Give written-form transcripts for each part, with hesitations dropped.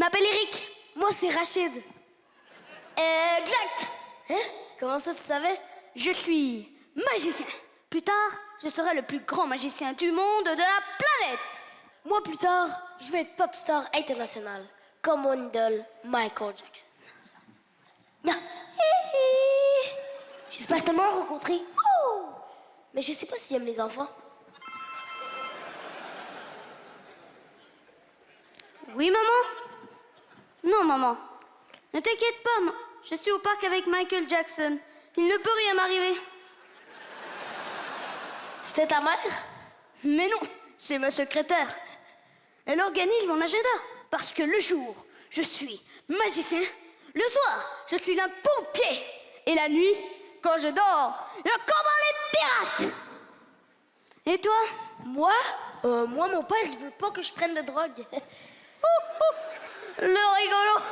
m'appelle Eric. Moi, c'est Rachid. Exact. Hein? Comment ça, tu savais? Je suis magicien. Plus tard, je serai le plus grand magicien du monde de la planète. Moi, plus tard, je vais être pop star international, comme mon idole, Michael Jackson. Ah. J'espère tellement le rencontrer. Oh! Mais je sais pas s'il aime les enfants. Oui, maman? Non, maman. Ne t'inquiète pas, je suis au parc avec Michael Jackson. Il ne peut rien m'arriver. C'était ta mère? Mais non, c'est ma secrétaire. Elle organise mon agenda. Parce que le jour, je suis magicien. Le soir, je suis un pompier. Et la nuit, quand je dors, je combats les pirates. Et toi? Moi, mon père, il veut pas que je prenne de drogue. Le rigolo.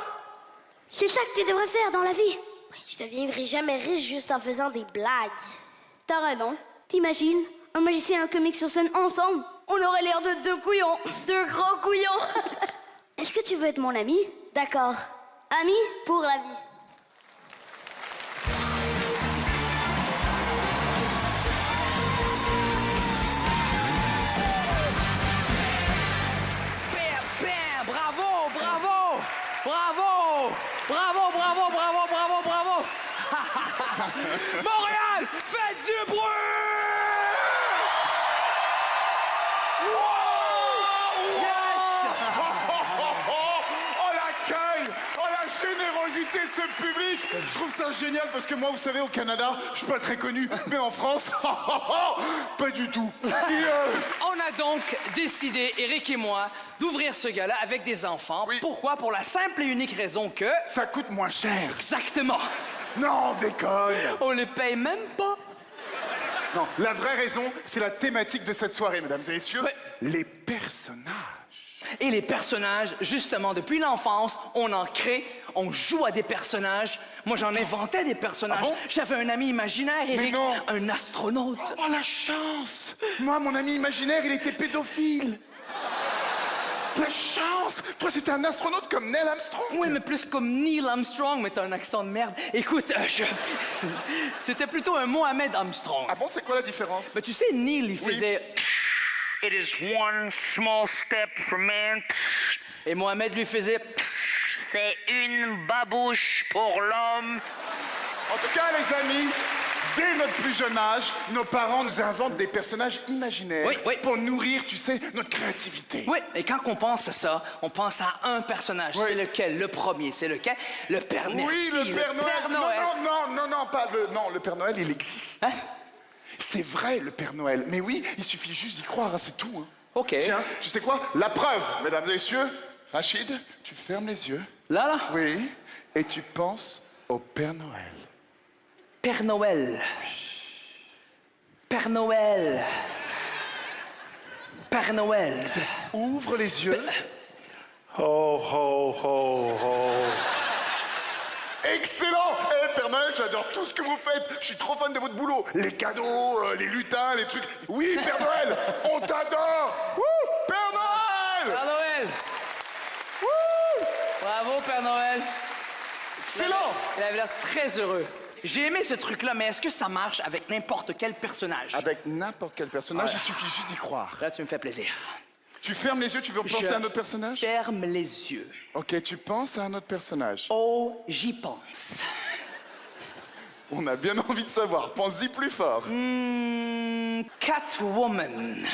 C'est ça que tu devrais faire dans la vie. Je deviendrai jamais riche juste en faisant des blagues. T'as raison. T'imagines, un magicien et un comique sur scène ensemble? On aurait l'air de deux couillons. Deux gros couillons. Est-ce que tu veux être mon ami? D'accord. Ami? Pour la vie. Bravo, bravo, bravo, bravo, bravo, bravo, bravo, bravo. Montréal, faites du bruit! Oh l'accueil! Oh la générosité de ce public! Je trouve ça génial parce que moi, vous savez, au Canada, je suis pas très connu, mais en France, pas du tout. On a donc décidé, Eric et moi, d'ouvrir ce gala avec des enfants. Oui. Pourquoi? Pour la simple et unique raison que... Ça coûte moins cher. Exactement. Non, déconne! On les paye même pas. Non, la vraie raison, c'est la thématique de cette soirée, mesdames et messieurs. Ouais. Les personnages. Et les personnages, justement, depuis l'enfance, on en crée, on joue à des personnages. Moi, j'en inventais des personnages. Ah bon? J'avais un ami imaginaire, Eric, non. un astronaute. Oh, la chance! Moi, mon ami imaginaire, il était pédophile. La chance! Toi, c'était un astronaute comme Neil Armstrong. Oui, mais plus comme Neil Armstrong, mais t'as un accent de merde. Écoute, c'était plutôt un Mohamed Armstrong. Ah bon, c'est quoi la différence? Mais tu sais, Neil, il faisait... It is one small step for man. Et Mohamed lui faisait... C'est une babouche pour l'homme. En tout cas, les amis, dès notre plus jeune âge, nos parents nous inventent des personnages imaginaires Oui, oui. pour nourrir, tu sais, notre créativité. Oui, et quand on pense à ça, on pense à un personnage. Oui. C'est lequel? Le premier, c'est lequel? Le Père Merci, Oui, le Père Noël. Père Noël. Non, pas le... Non, le Père Noël, il existe. Hein? C'est vrai, le Père Noël. Mais oui, il suffit juste d'y croire, hein, c'est tout. Hein. OK. Tiens, tu sais quoi? La preuve, mesdames et messieurs. Rachid, tu fermes les yeux. Là? Oui, et tu penses au Père Noël. Père Noël. Père Noël. Père Noël. Ouvre les yeux. Ho, ho, ho, ho. Excellent! Père Noël, j'adore tout ce que vous faites. Je suis trop fan de votre boulot. Les cadeaux, les lutins, les trucs. Oui, Père Noël, on t'adore! Wouh! Père Noël! Père Noël. Wouh! Bravo, Père Noël. Excellent! Il avait l'air très heureux. J'ai aimé ce truc-là, mais est-ce que ça marche avec n'importe quel personnage? Avec n'importe quel personnage, il suffit juste d'y croire. Là, tu me fais plaisir. Tu fermes les yeux, tu veux penser à un autre personnage? Ferme les yeux. Ok, tu penses à un autre personnage. Oh, j'y pense. On a bien envie de savoir. Pense-y plus fort. Catwoman.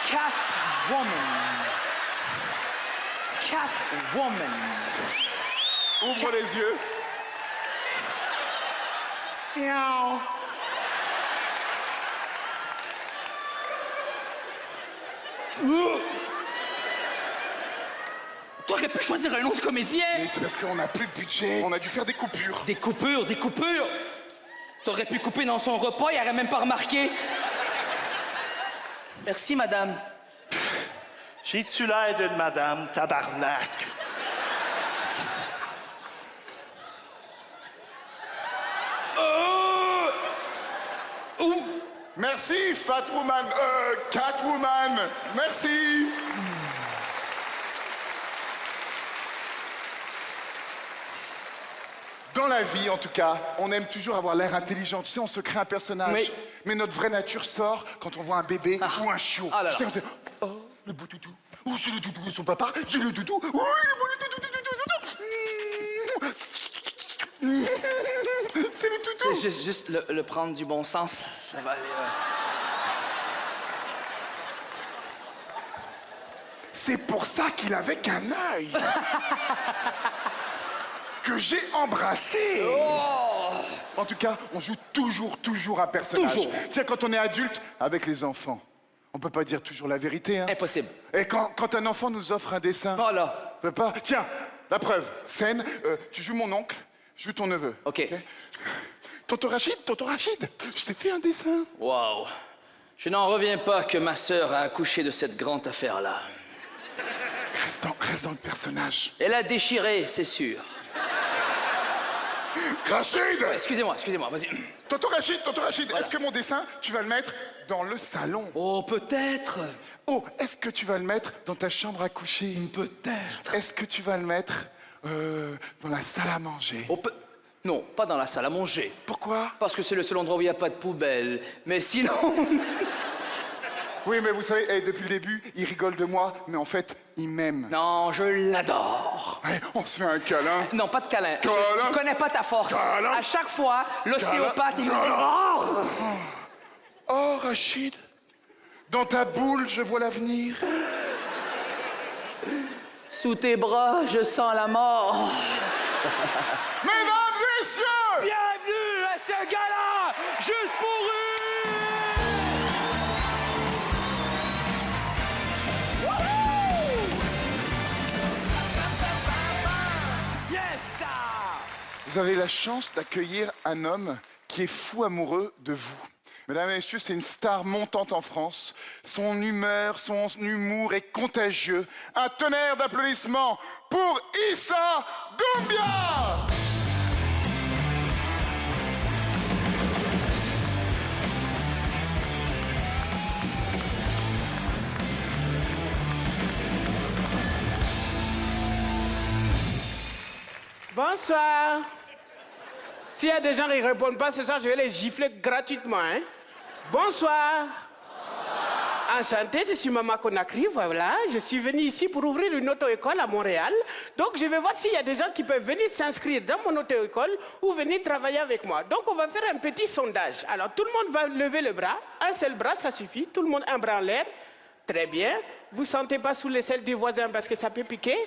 Catwoman. Catwoman. Ouvre les yeux. Miaou. T'aurais pu choisir un autre comédien. Mais c'est parce qu'on n'a plus de budget. On a dû faire des coupures. Des coupures, des coupures. T'aurais pu couper dans son repas, il aurait même pas remarqué. Merci, madame. J'ai-tu l'air d'une madame tabarnak? Merci, Fatwoman. Catwoman. Merci. Dans la vie, en tout cas, on aime toujours avoir l'air intelligent. Tu sais, on se crée un personnage. Oui. Mais notre vraie nature sort quand on voit un bébé ou un chiot. Ah là là. Tu sais, on fait oh, le beau toutou. Oh, c'est le toutou de son papa. C'est le toutou. Oui, le beau toutou. C'est le toutou. Juste le prendre du bon sens, ça va aller. C'est pour ça qu'il avait qu'un œil. Que j'ai embrassé. En tout cas, on joue toujours un personnage. Toujours. Tu sais, quand on est adulte, avec les enfants, on peut pas dire toujours la vérité. Hein. Impossible. Et quand un enfant nous offre un dessin, Voilà. on peut pas. Tiens, la preuve. Scène, tu joues mon oncle, je joue ton neveu. OK. Tonton Rachid, je t'ai fait un dessin. Wow. Je n'en reviens pas que ma sœur a accouché de cette grande affaire-là. Reste dans le personnage. Elle a déchiré, c'est sûr. Rachid Excusez-moi, vas-y. Tonton Rachid, est-ce que mon dessin, tu vas le mettre dans le salon? Oh, peut-être. Oh, est-ce que tu vas le mettre dans ta chambre à coucher? Peut-être. Est-ce que tu vas le mettre dans la salle à manger? Oh, non, pas dans la salle à manger. Pourquoi? Parce que c'est le seul endroit où il n'y a pas de poubelle. Mais sinon... Oui, mais vous savez, depuis le début, il rigole de moi, mais en fait, il m'aime. Non, je l'adore. Ouais, on se fait un câlin. Non, pas de câlin. Câlin. Tu connais pas ta force. Câlin. À chaque fois, l'ostéopathe, il me dit... Câlin. Oh, Rachid, dans ta boule, je vois l'avenir. Sous tes bras, je sens la mort. Mesdames et messieurs, Bienvenue à ce gala, juste pour une... Yes! vous avez la chance d'accueillir un homme qui est fou amoureux de vous. Mesdames et messieurs, c'est une star montante en France. Son humeur, son humour est contagieux. Un tonnerre d'applaudissements pour Issa Doumbia! Bonsoir. S'il y a des gens qui ne répondent pas ce soir, je vais les gifler gratuitement. Hein? Bonsoir. Enchanté, je suis Mama Conakry, voilà. Je suis venu ici pour ouvrir une auto-école à Montréal. Donc, je vais voir s'il y a des gens qui peuvent venir s'inscrire dans mon auto-école ou venir travailler avec moi. Donc, on va faire un petit sondage. Alors, tout le monde va lever le bras. Un seul bras, ça suffit. Tout le monde, un bras en l'air. Très bien. Vous ne sentez pas sous l'aisselle du voisin parce que ça peut piquer?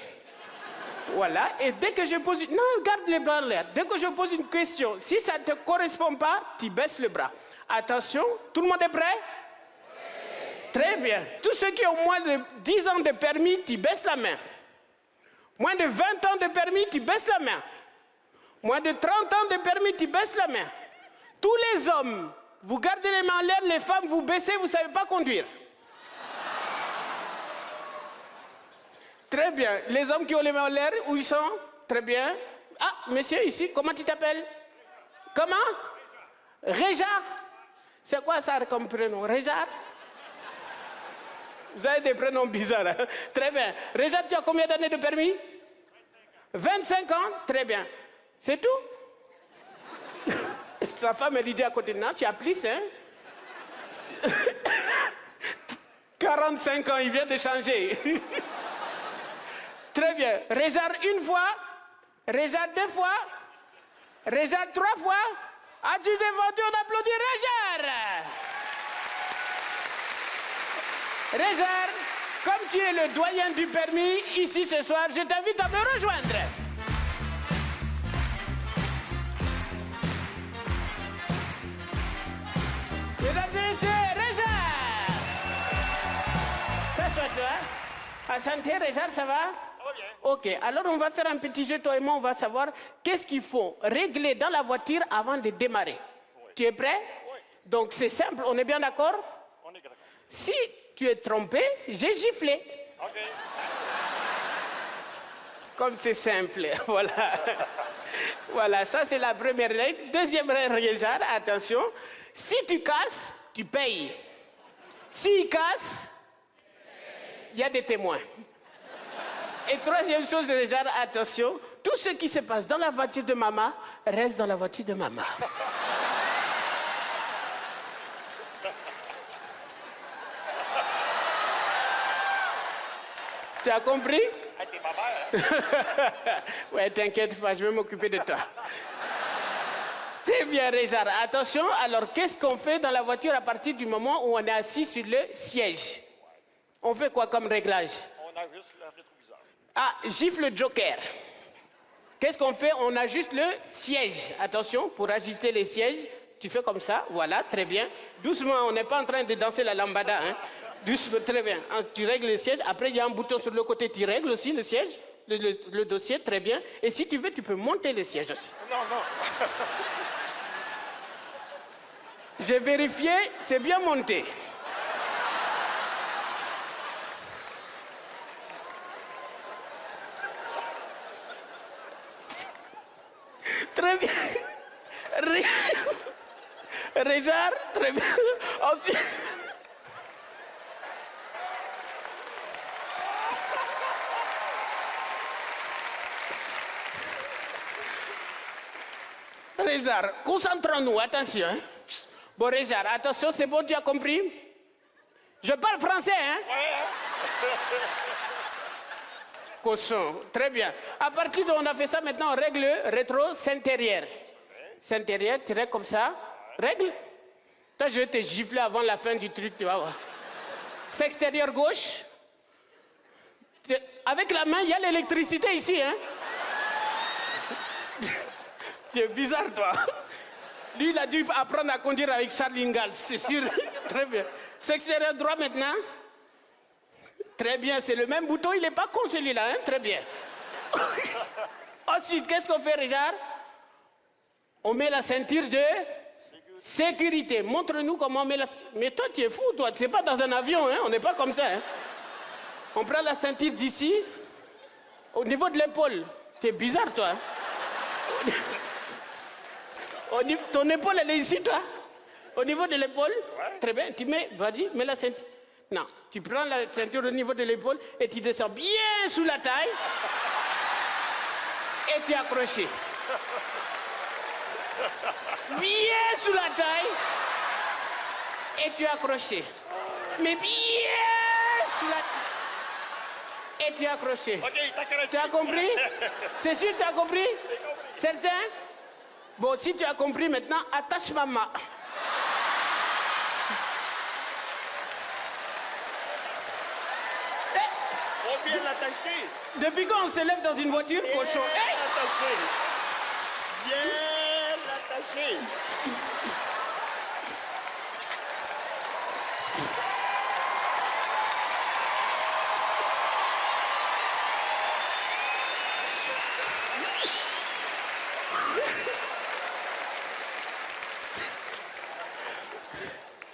Voilà, et dès que je pose... Non, garde les bras en l'air. Dès que je pose une question, si ça ne te correspond pas, tu baisses le bras. Attention, tout le monde est prêt? Oui. Très bien. Tous ceux qui ont moins de 10 ans de permis, tu baisses la main. Moins de 20 ans de permis, tu baisses la main. Moins de 30 ans de permis, tu baisses la main. Tous les hommes, vous gardez les mains en l'air, les femmes, vous baissez, vous ne savez pas conduire. Très bien. Les hommes qui ont les mains en l'air, où ils sont? Très bien. Ah, monsieur ici, comment tu t'appelles? Comment? Réjard. C'est quoi ça comme prénom? Réjard? Vous avez des prénoms bizarres. Hein? Très bien. Réjard, tu as combien d'années de permis? 25 ans. Très bien. C'est tout? Sa femme, elle lui dit à côté de nous, tu as plus, hein? 45 ans, il vient de changer. Très bien. Réjard une fois, Réjard deux fois, Réjard trois fois. As-tu défendu, on applaudit Réjard. Réjard, comme tu es le doyen du permis ici ce soir, je t'invite à me rejoindre. Mesdames et messieurs, Réjard. S'assois-toi. Santé, Réjard, ça va? Ok, alors on va faire un petit jeu, toi et moi, on va savoir qu'est-ce qu'il faut régler dans la voiture avant de démarrer. Oui. Tu es prêt? Oui. Donc c'est simple, on est bien d'accord? On est d'accord. Si tu es trompé, j'ai giflé. Ok. Comme c'est simple, voilà. Voilà, ça c'est la première règle. Deuxième règle, Réjard, attention. Si tu casses, tu payes. S'il casse, il y a des témoins. Et troisième chose, Réjard, attention, tout ce qui se passe dans la voiture de maman reste dans la voiture de maman. Tu as compris? Ouais, t'inquiète pas, je vais m'occuper de toi. C'est bien, Réjard. Attention, alors qu'est-ce qu'on fait dans la voiture à partir du moment où on est assis sur le siège? On fait quoi comme réglage? On ajuste le rétroviseur. Ah, gifle joker. Qu'est-ce qu'on fait? On ajuste le siège. Attention, pour ajuster les sièges, tu fais comme ça, voilà, très bien. Doucement, on n'est pas en train de danser la lambada, hein. Doucement, très bien. Tu règles le siège, après il y a un bouton sur le côté, tu règles aussi le siège, le dossier, très bien. Et si tu veux, tu peux monter le siège aussi. Non, non. J'ai vérifié, c'est bien monté. Très bien. Réjard, très bien. Ensuite... Réjard, concentrons-nous, attention. Hein. Bon, Réjard, attention, c'est bon, tu as compris? Je parle français, hein? Cochon, très bien. À partir de on a fait ça, maintenant on règle le rétro-centérieur. Centérieur, tu règles comme ça. Règle. Toi, je vais te gifler avant la fin du truc, tu vas voir. S'extérieur gauche. Avec la main, il y a l'électricité ici, hein? Tu es bizarre, toi. Lui, il a dû apprendre à conduire avec Charles Ingalls, c'est sûr. Très bien. S'extérieur droit maintenant. Très bien, c'est le même bouton, il n'est pas con celui-là, hein? Très bien. Ensuite, qu'est-ce qu'on fait, Richard? On met la ceinture de sécurité. Montre-nous comment on met la... Mais toi, tu es fou, toi. Tu n'es pas dans un avion, hein? On n'est pas comme ça, hein? On prend la ceinture d'ici, au niveau de l'épaule. Tu es bizarre, toi. Hein? Ton épaule, elle est ici, toi? Au niveau de l'épaule? Ouais. Très bien. Tu mets, vas-y, mets la ceinture. Non, tu prends la ceinture au niveau de l'épaule et tu descends bien sous la taille et tu es accroché. Bien sous la taille et tu es accroché. Mais bien sous la taille et tu es accroché. Ok, tu as compris? C'est sûr, tu as compris? Certain? Bon, si tu as compris maintenant, attache maman. Faut bien l'attacher. Depuis quand on se lève dans une voiture, cochon? Hey! L'attacher. Bien l'attacher.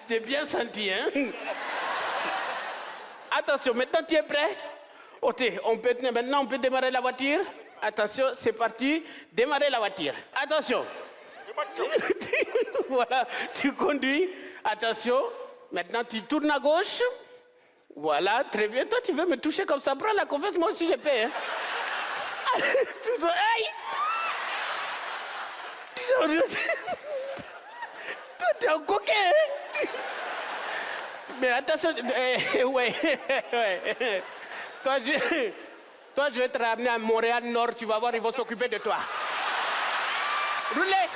J'ai bien senti, hein? Attention, maintenant tu es prêt? Ok, maintenant on peut démarrer la voiture. Attention, c'est parti. Démarrer la voiture. Attention. Voilà, tu conduis. Attention. Maintenant tu tournes à gauche. Voilà, très bien. Toi, tu veux me toucher comme ça? Prends la confiance, moi aussi je paie. Hein? Aïe! Toi, t'es un coquin, hein? Mais attention, ouais. Toi, je vais te ramener à Montréal-Nord, tu vas voir, ils vont s'occuper de toi. Roulez!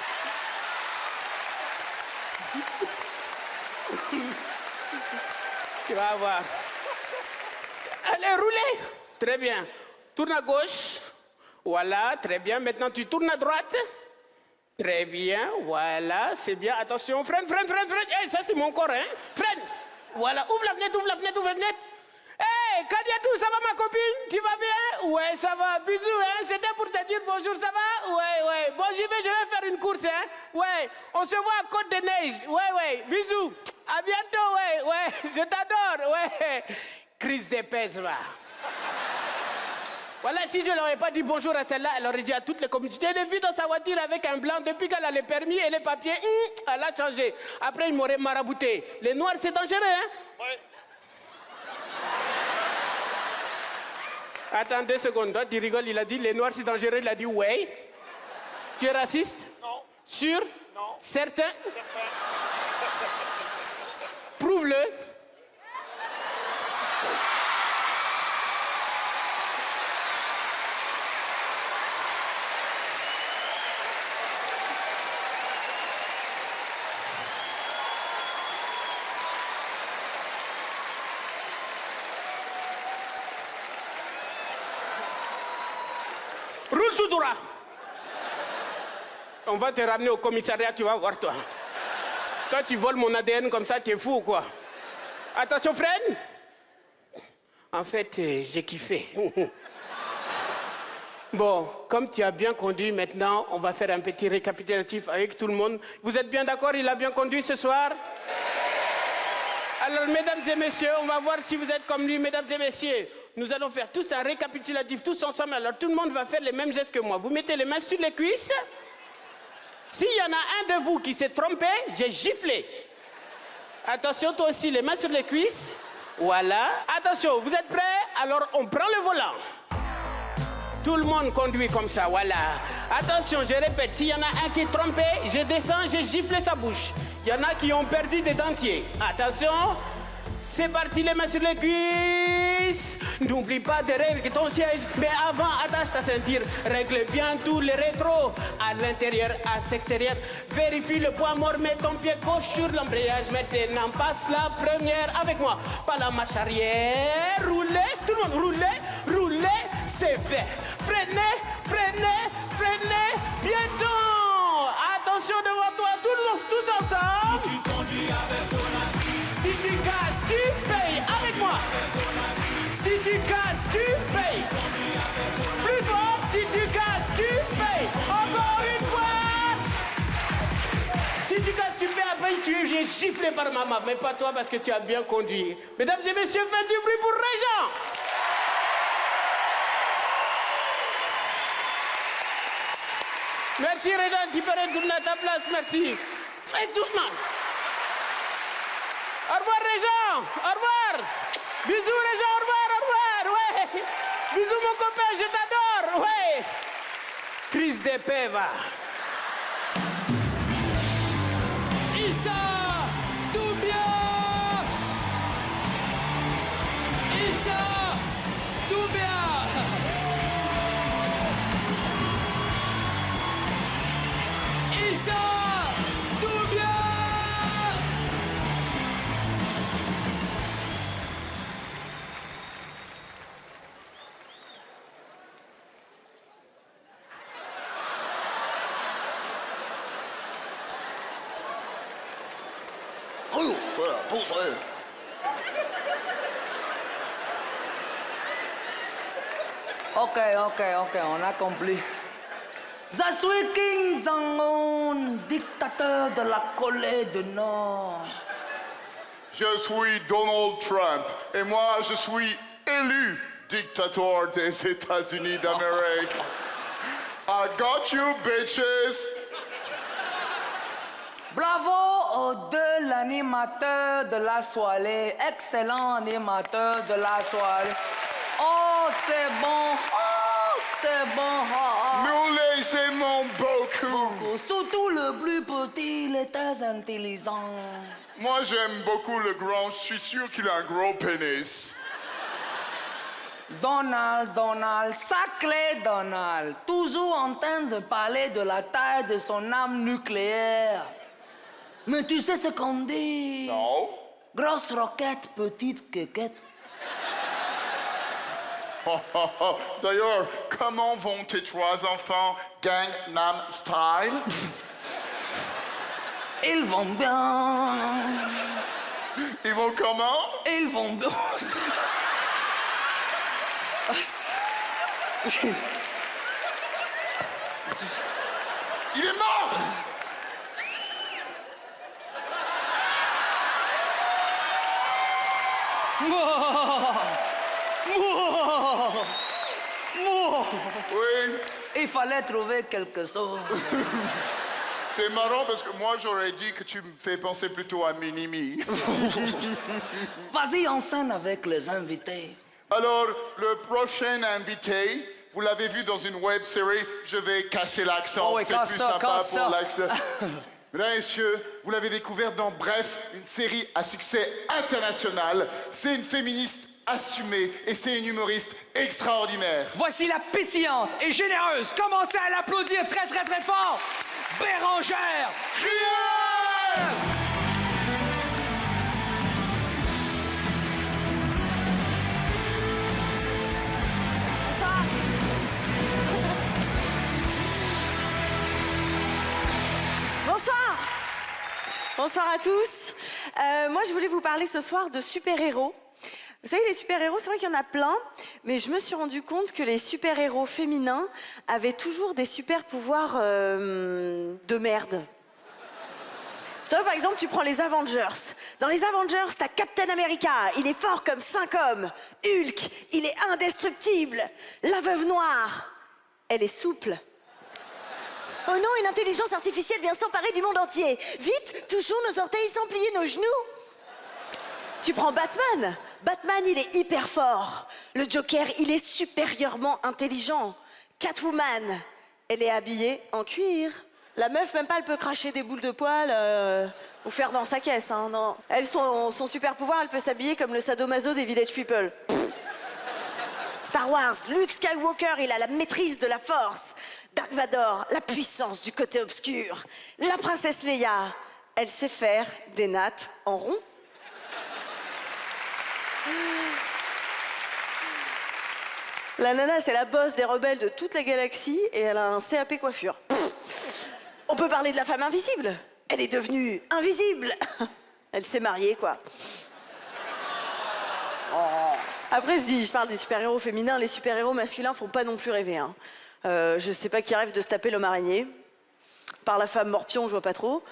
Tu vas voir. Allez, roulez! Très bien. Tourne à gauche. Voilà, très bien. Maintenant, tu tournes à droite. Très bien, voilà, c'est bien. Attention, freine. Hey, ça, c'est mon corps, hein? Freine! Voilà, ouvre la fenêtre. Hey, Kadiatou, ça va ma copine? Tu vas bien? Ouais, ça va. Bisous, hein? C'était pour te dire bonjour, ça va? Ouais. Bon, je vais faire une course, hein? Ouais, on se voit à Côte de Neige. Ouais. Bisous. À bientôt, ouais. Je t'adore, ouais. Crise d'épaisse, va. Voilà, si je ne leur ai pas dit bonjour à celle-là, elle aurait dit à toutes les communautés. Je l'ai vue dans sa voiture avec un blanc. Depuis qu'elle a les permis et les papiers, elle a changé. Après, il m'aurait marabouté. Les noirs, c'est dangereux, hein? Ouais. Attends 2 secondes. Toi, tu rigoles, il a dit les noirs, c'est dangereux. Il a dit ouais. Tu es raciste? Non. Sûr? Non. Certain? Certain. Prouve-le. Roule tout droit. On va te ramener au commissariat, tu vas voir toi. Toi, tu voles mon ADN comme ça, t'es fou ou quoi? Attention, freine. En fait, j'ai kiffé. Bon, comme tu as bien conduit, maintenant, on va faire un petit récapitulatif avec tout le monde. Vous êtes bien d'accord? Il a bien conduit ce soir? Alors, mesdames et messieurs, on va voir si vous êtes comme lui, mesdames et messieurs. Nous allons faire tous un récapitulatif, tous ensemble. Alors, tout le monde va faire les mêmes gestes que moi. Vous mettez les mains sur les cuisses. S'il y en a un de vous qui s'est trompé, j'ai giflé. Attention, toi aussi, les mains sur les cuisses. Voilà. Attention, vous êtes prêts? Alors, on prend le volant. Tout le monde conduit comme ça, voilà. Attention, je répète, s'il y en a un qui est trompé, je descends, je gifle sa bouche. Il y en a qui ont perdu des dentiers. Attention, c'est parti, les mains sur les cuisses. N'oublie pas de régler ton siège, mais avant, attache ta ceinture. Règle bien tous les rétros, à l'intérieur, à l'extérieur. Vérifie le poids mort, mets ton pied gauche sur l'embrayage. Maintenant, passe la première avec moi. Pas la marche arrière, roulez, tout le monde, roulez, roulez, c'est fait. Freinez, freinez, freinez, piéton. Attention devant toi, tous ensemble. Si tu conduis avec ton ami. Si tu casses, tu payes avec moi. Si tu casses, tu payes. Plus fort, si tu casses, tu payes. Encore une fois. Si tu casses, tu payes. Après, tu es giflé par maman, mais pas toi parce que tu as bien conduit. Mesdames et messieurs, faites du bruit pour Régent. Merci Régent, tu peux retourner à ta place, merci. Et doucement. Au revoir Régent, au revoir. Bisous Régent, au revoir, ouais. Bisous mon copain, je t'adore, ouais. Crise d'épée, va. Issa Doumbia. Issa Doumbia. Issa Doumbia. Voilà, bonsoir. Ok, on a compris. Je suis Kim Jong-un, dictateur de la Corée du Nord. Je suis Donald Trump et moi je suis élu dictateur des États-Unis d'Amérique. I got you, bitches. Bravo aux deux animateurs de la soirée, excellent animateur de la soirée. Oh, c'est bon, Nous les aimons beaucoup. Surtout le plus petit, il est très intelligent. Moi j'aime beaucoup le grand, je suis sûr qu'il a un gros pénis. Donald, sacré Donald, toujours en train de parler de la taille de son arme nucléaire. Mais tu sais ce qu'on dit? Non. Grosse roquette, petite quéquette. D'ailleurs, comment vont tes trois enfants Gangnam Style? Ils vont bien. Ils vont comment? Ils vont bien. Il est mort! Oui, Il fallait trouver quelque chose. c'est marrant parce que moi j'aurais dit que tu me fais penser plutôt à Minimi. Vas-y en scène avec les invités. Alors, le prochain invité Vous l'avez vu dans une web série, je vais casser l'accent, Oh oui, c'est casse plus ça, sympa casse pour ça. l'accent. Mesdames et messieurs, vous l'avez découvert dans Bref, une série à succès international. C'est une féministe assumée et c'est une humoriste extraordinaire. Voici la pétillante et généreuse. Commencez à l'applaudir très, très, très fort. Bérangère Krief! Bonsoir. Bonsoir à tous. Moi, je voulais vous parler ce soir de super-héros. Vous savez, les super-héros, c'est vrai qu'il y en a plein, mais je me suis rendu compte que les super-héros féminins avaient toujours des super-pouvoirs de merde. Tu vois, par exemple, tu prends les Avengers. Dans les Avengers, t'as Captain America, il est fort comme 5 hommes. Hulk, il est indestructible. La Veuve Noire, elle est souple. Oh non, une intelligence artificielle vient s'emparer du monde entier. Vite, touchons nos orteils sans plier nos genoux. Tu prends Batman. Batman, il est hyper fort. Le Joker, il est supérieurement intelligent. Catwoman, elle est habillée en cuir. La meuf, même pas, elle peut cracher des boules de poils ou faire dans sa caisse. Hein, non. Elle, son super pouvoir, elle peut s'habiller comme le sadomaso des Village People. Star Wars, Luke Skywalker, il a la maîtrise de la force. Dark Vador, la puissance du côté obscur. La princesse Leia, elle sait faire des nattes en rond. La nana, c'est la boss des rebelles de toute la galaxie et elle a un CAP coiffure. On peut parler de la femme invisible. Elle est devenue invisible. Elle s'est mariée, quoi. Après, je parle des super-héros féminins. Les super-héros masculins font pas non plus rêver. Hein. Je sais pas qui rêve de se taper l'homme araignée. Par la femme morpion, je vois pas trop.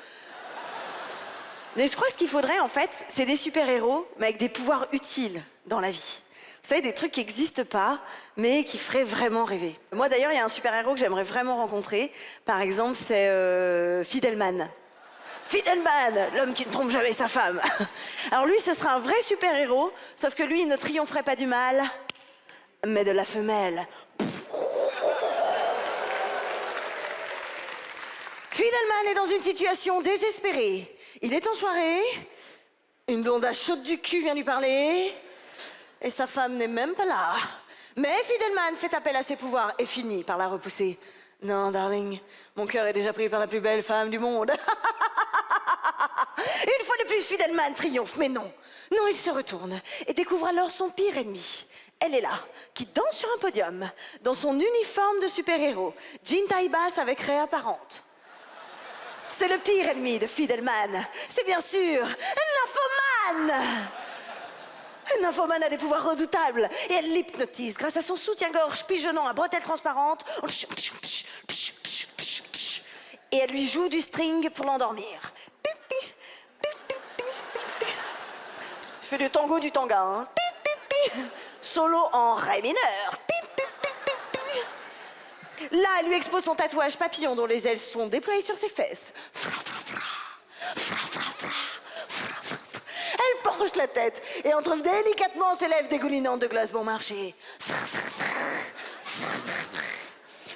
Mais je crois que ce qu'il faudrait, en fait, c'est des super-héros, mais avec des pouvoirs utiles dans la vie. Vous savez, des trucs qui n'existent pas, mais qui feraient vraiment rêver. Moi, d'ailleurs, il y a un super-héros que j'aimerais vraiment rencontrer. Par exemple, c'est Fidelman. Fidelman, l'homme qui ne trompe jamais sa femme. Alors lui, ce serait un vrai super-héros, sauf que lui, il ne triompherait pas du mal, mais de la femelle. Fidelman est dans une situation désespérée. Il est en soirée, une blondasse chaude du cul vient lui parler, et sa femme n'est même pas là. Mais Fidelman fait appel à ses pouvoirs et finit par la repousser. Non, darling, mon cœur est déjà pris par la plus belle femme du monde. Une fois de plus, Fidelman triomphe, mais non. Non, il se retourne et découvre alors son pire ennemi. Elle est là, qui danse sur un podium, dans son uniforme de super-héros, jean taille basse avec raie apparente. C'est le pire ennemi de Fidelman. C'est bien sûr un nymphomane. Un nymphomane a des pouvoirs redoutables et elle l'hypnotise grâce à son soutien-gorge pigeonnant à bretelles transparentes. Et elle lui joue du string pour l'endormir. Je fais le tango du tanga. Hein. Solo en ré mineur. Là, elle lui expose son tatouage papillon dont les ailes sont déployées sur ses fesses. Elle penche la tête et entr'ouvre délicatement ses lèvres dégoulinantes de glace bon marché.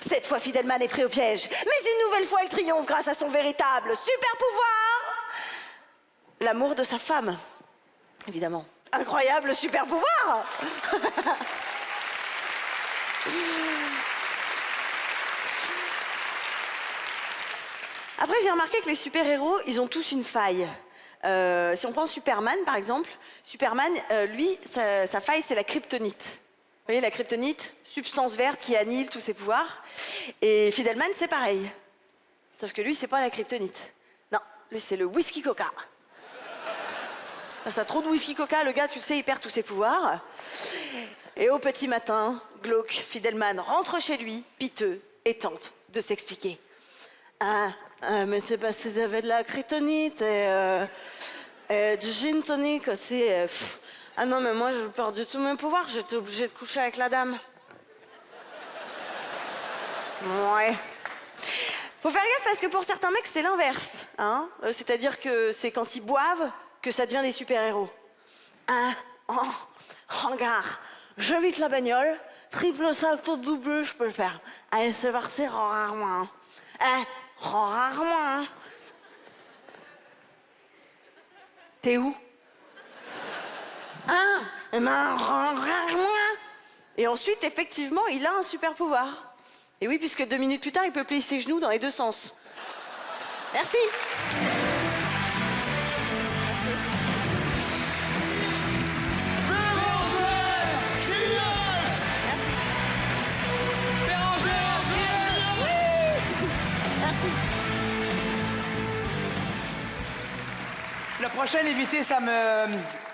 Cette fois, Fidelman est pris au piège. Mais une nouvelle fois, elle triomphe grâce à son véritable super pouvoir. L'amour de sa femme, évidemment. Incroyable super pouvoir. Après, j'ai remarqué que les super-héros, ils ont tous une faille. Si on prend Superman, par exemple, Superman, lui, sa faille, c'est la kryptonite. Vous voyez, la kryptonite, substance verte qui annihile tous ses pouvoirs. Et Fidelman, c'est pareil. Sauf que lui, c'est pas la kryptonite. Non, lui, c'est le whisky coca. Ça a trop de whisky coca, le gars, tu le sais, il perd tous ses pouvoirs. Et au petit matin, glauque, Fidelman rentre chez lui, piteux, et tente de s'expliquer. Mais c'est parce qu'ils avaient de la kryptonite et du gin tonic aussi. Ah non, mais moi, je perds du tout mes pouvoirs. J'étais obligée de coucher avec la dame. Ouais. Faut faire gaffe parce que pour certains mecs, c'est l'inverse. Hein, c'est-à-dire que c'est quand ils boivent que ça devient des super-héros. Regarde, je vite la bagnole, triple salto double, je peux le faire. Allez, c'est parti, rarement. Rarement. T'es où? Eh ben, rarement. Et ensuite, effectivement, il a un super pouvoir. Et oui, puisque 2 minutes plus tard, il peut plier ses genoux dans les 2 sens. Merci. Le prochain invité, ça me...